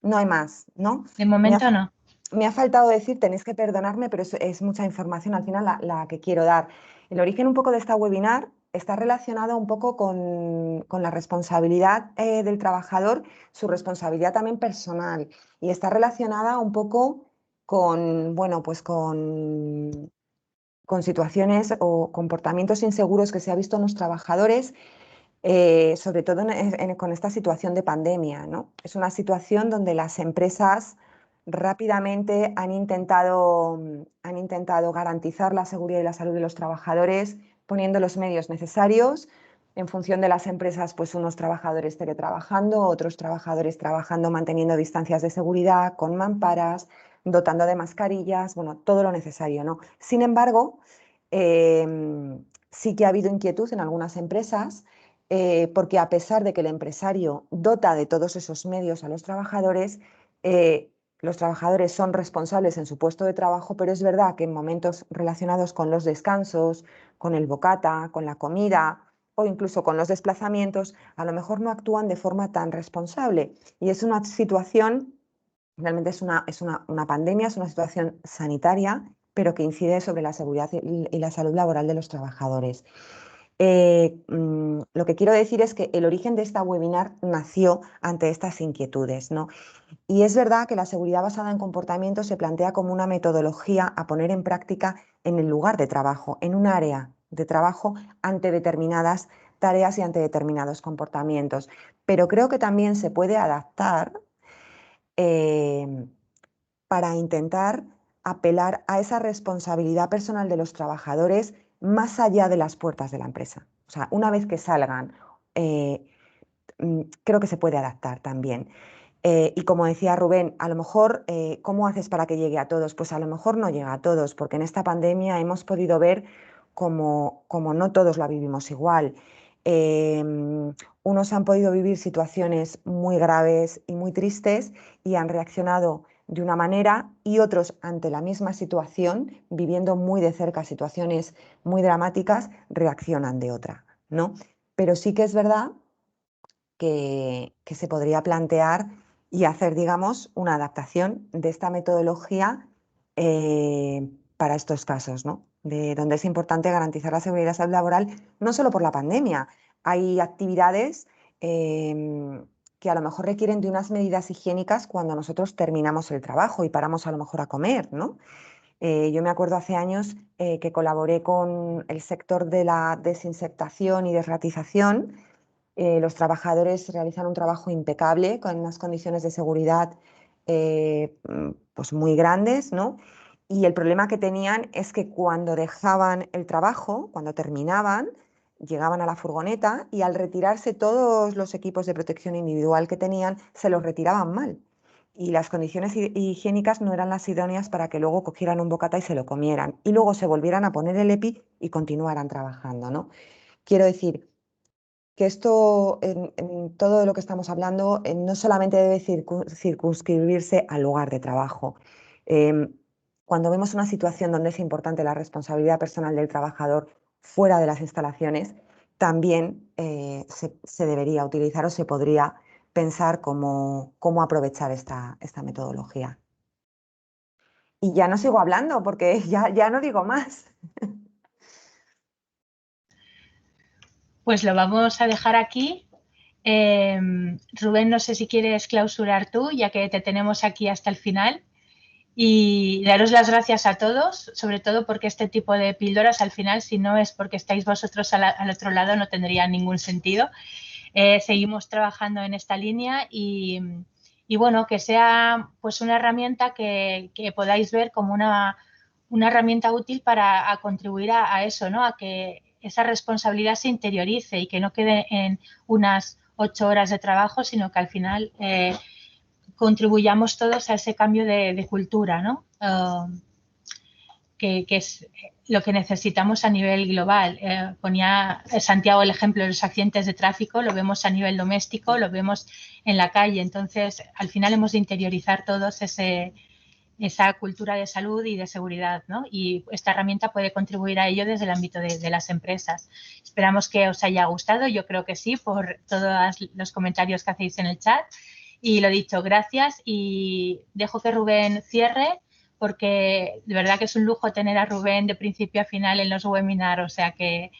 No hay más, ¿no? De momento no. Me ha faltado decir, tenéis que perdonarme, pero es mucha información al final la que quiero dar. El origen un poco de esta webinar está relacionado un poco con la responsabilidad del trabajador, su responsabilidad también personal, y está relacionada un poco con, bueno, pues con situaciones o comportamientos inseguros que se ha visto en los trabajadores, sobre todo con esta situación de pandemia, ¿no? Es una situación donde las empresas rápidamente han intentado garantizar la seguridad y la salud de los trabajadores poniendo los medios necesarios. En función de las empresas, pues unos trabajadores teletrabajando, otros trabajadores trabajando manteniendo distancias de seguridad, con mamparas, dotando de mascarillas, bueno, todo lo necesario, ¿no? Sin embargo, sí que ha habido inquietud en algunas empresas porque a pesar de que el empresario dota de todos esos medios a los trabajadores son responsables en su puesto de trabajo, pero es verdad que en momentos relacionados con los descansos, con el bocata, con la comida o incluso con los desplazamientos, a lo mejor no actúan de forma tan responsable. Y es una situación, realmente es una pandemia, es una situación sanitaria pero que incide sobre la seguridad y la salud laboral de los trabajadores. Lo que quiero decir es que el origen de esta webinar nació ante estas inquietudes, ¿no? Y es verdad que la seguridad basada en comportamiento se plantea como una metodología a poner en práctica en el lugar de trabajo, en un área de trabajo ante determinadas tareas y ante determinados comportamientos. Pero creo que también se puede adaptar para intentar apelar a esa responsabilidad personal de los trabajadores más allá de las puertas de la empresa. O sea, una vez que salgan, creo que se puede adaptar también. Y como decía Rubén, a lo mejor, ¿cómo haces para que llegue a todos? Pues a lo mejor no llega a todos, porque en esta pandemia hemos podido ver como no todos la vivimos igual. Unos han podido vivir situaciones muy graves y muy tristes y han reaccionado de una manera, y otros ante la misma situación, viviendo muy de cerca situaciones muy dramáticas, reaccionan de otra, ¿no? Pero sí que es verdad que se podría plantear y hacer, digamos, una adaptación de esta metodología para estos casos, ¿no? De donde es importante garantizar la seguridad y salud laboral, no solo por la pandemia. Hay actividades que a lo mejor requieren de unas medidas higiénicas cuando nosotros terminamos el trabajo y paramos a lo mejor a comer, ¿no? Yo me acuerdo hace años que colaboré con el sector de la desinsectación y desratización. Los trabajadores realizan un trabajo impecable con unas condiciones de seguridad pues muy grandes, ¿no? Y el problema que tenían es que cuando dejaban el trabajo, cuando terminaban, llegaban a la furgoneta y al retirarse todos los equipos de protección individual que tenían, se los retiraban mal. Y las condiciones higiénicas no eran las idóneas para que luego cogieran un bocata y se lo comieran. Y luego se volvieran a poner el EPI y continuaran trabajando, ¿no? Quiero decir que esto, en todo lo que estamos hablando, no solamente debe circunscribirse al lugar de trabajo. Cuando vemos una situación donde es importante la responsabilidad personal del trabajador fuera de las instalaciones, también se debería utilizar o se podría pensar cómo aprovechar esta metodología. Y ya no sigo hablando porque ya no digo más. Pues lo vamos a dejar aquí. Rubén, no sé si quieres clausurar tú, ya que te tenemos aquí hasta el final. Y daros las gracias a todos, sobre todo porque este tipo de píldoras al final, si no es porque estáis vosotros al otro lado, no tendría ningún sentido. Seguimos trabajando en esta línea y bueno, que sea pues una herramienta que podáis ver como una herramienta útil para contribuir a eso, ¿no? A que esa responsabilidad se interiorice y que no quede en unas 8 horas de trabajo, sino que al final contribuyamos todos a ese cambio de cultura, ¿no? Que es lo que necesitamos a nivel global. Ponía Santiago el ejemplo de los accidentes de tráfico, lo vemos a nivel doméstico, lo vemos en la calle. Entonces, al final hemos de interiorizar todos esa cultura de salud y de seguridad, ¿no? Y esta herramienta puede contribuir a ello desde el ámbito de las empresas. Esperamos que os haya gustado, yo creo que sí, por todos los comentarios que hacéis en el chat. Y lo dicho, gracias, y dejo que Rubén cierre, porque de verdad que es un lujo tener a Rubén de principio a final en los webinars, o sea que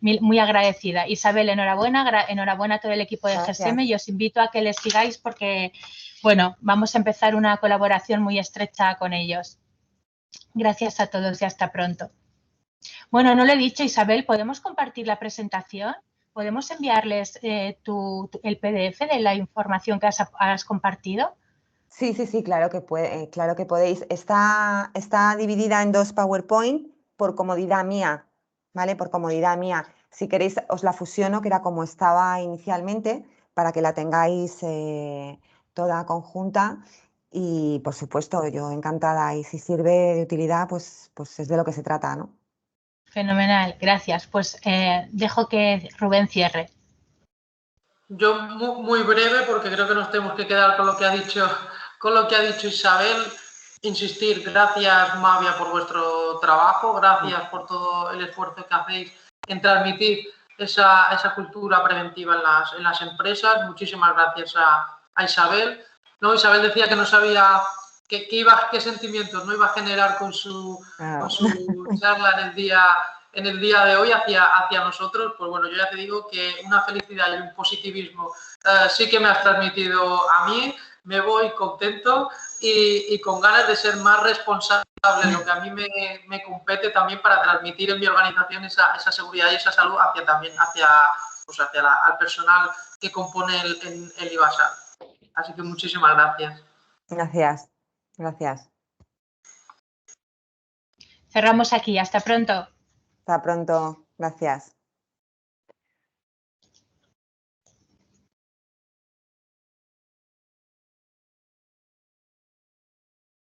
muy agradecida. Isabel, enhorabuena a todo el equipo de GSM y os invito a que les sigáis porque, bueno, vamos a empezar una colaboración muy estrecha con ellos. Gracias a todos y hasta pronto. Bueno, no lo he dicho, Isabel, ¿podemos compartir la presentación? ¿Podemos enviarles el PDF de la información que has compartido? Sí, claro que podéis. Está dividida en 2 PowerPoint por comodidad mía, ¿vale? Por comodidad mía. Si queréis, os la fusiono, que era como estaba inicialmente, para que la tengáis toda conjunta. Y, por supuesto, yo encantada. Y si sirve de utilidad, pues es de lo que se trata, ¿no? Fenomenal, gracias. Pues dejo que Rubén cierre. Yo muy breve, porque creo que nos tenemos que quedar con lo que ha dicho Isabel. Insistir, gracias Mavia por vuestro trabajo, gracias por todo el esfuerzo que hacéis en transmitir esa cultura preventiva en las empresas. Muchísimas gracias a Isabel. No, Isabel decía que no sabía qué sentimientos no iba a generar con su charla en el día de hoy hacia nosotros. Pues bueno, yo ya te digo que una felicidad y un positivismo sí que me has transmitido a mí. Me voy contento y con ganas de ser más responsable en lo que a mí me compete también para transmitir en mi organización esa seguridad y esa salud al personal que compone el IBASAR. Así que muchísimas gracias. Gracias. Gracias. Cerramos aquí. Hasta pronto. Hasta pronto. Gracias.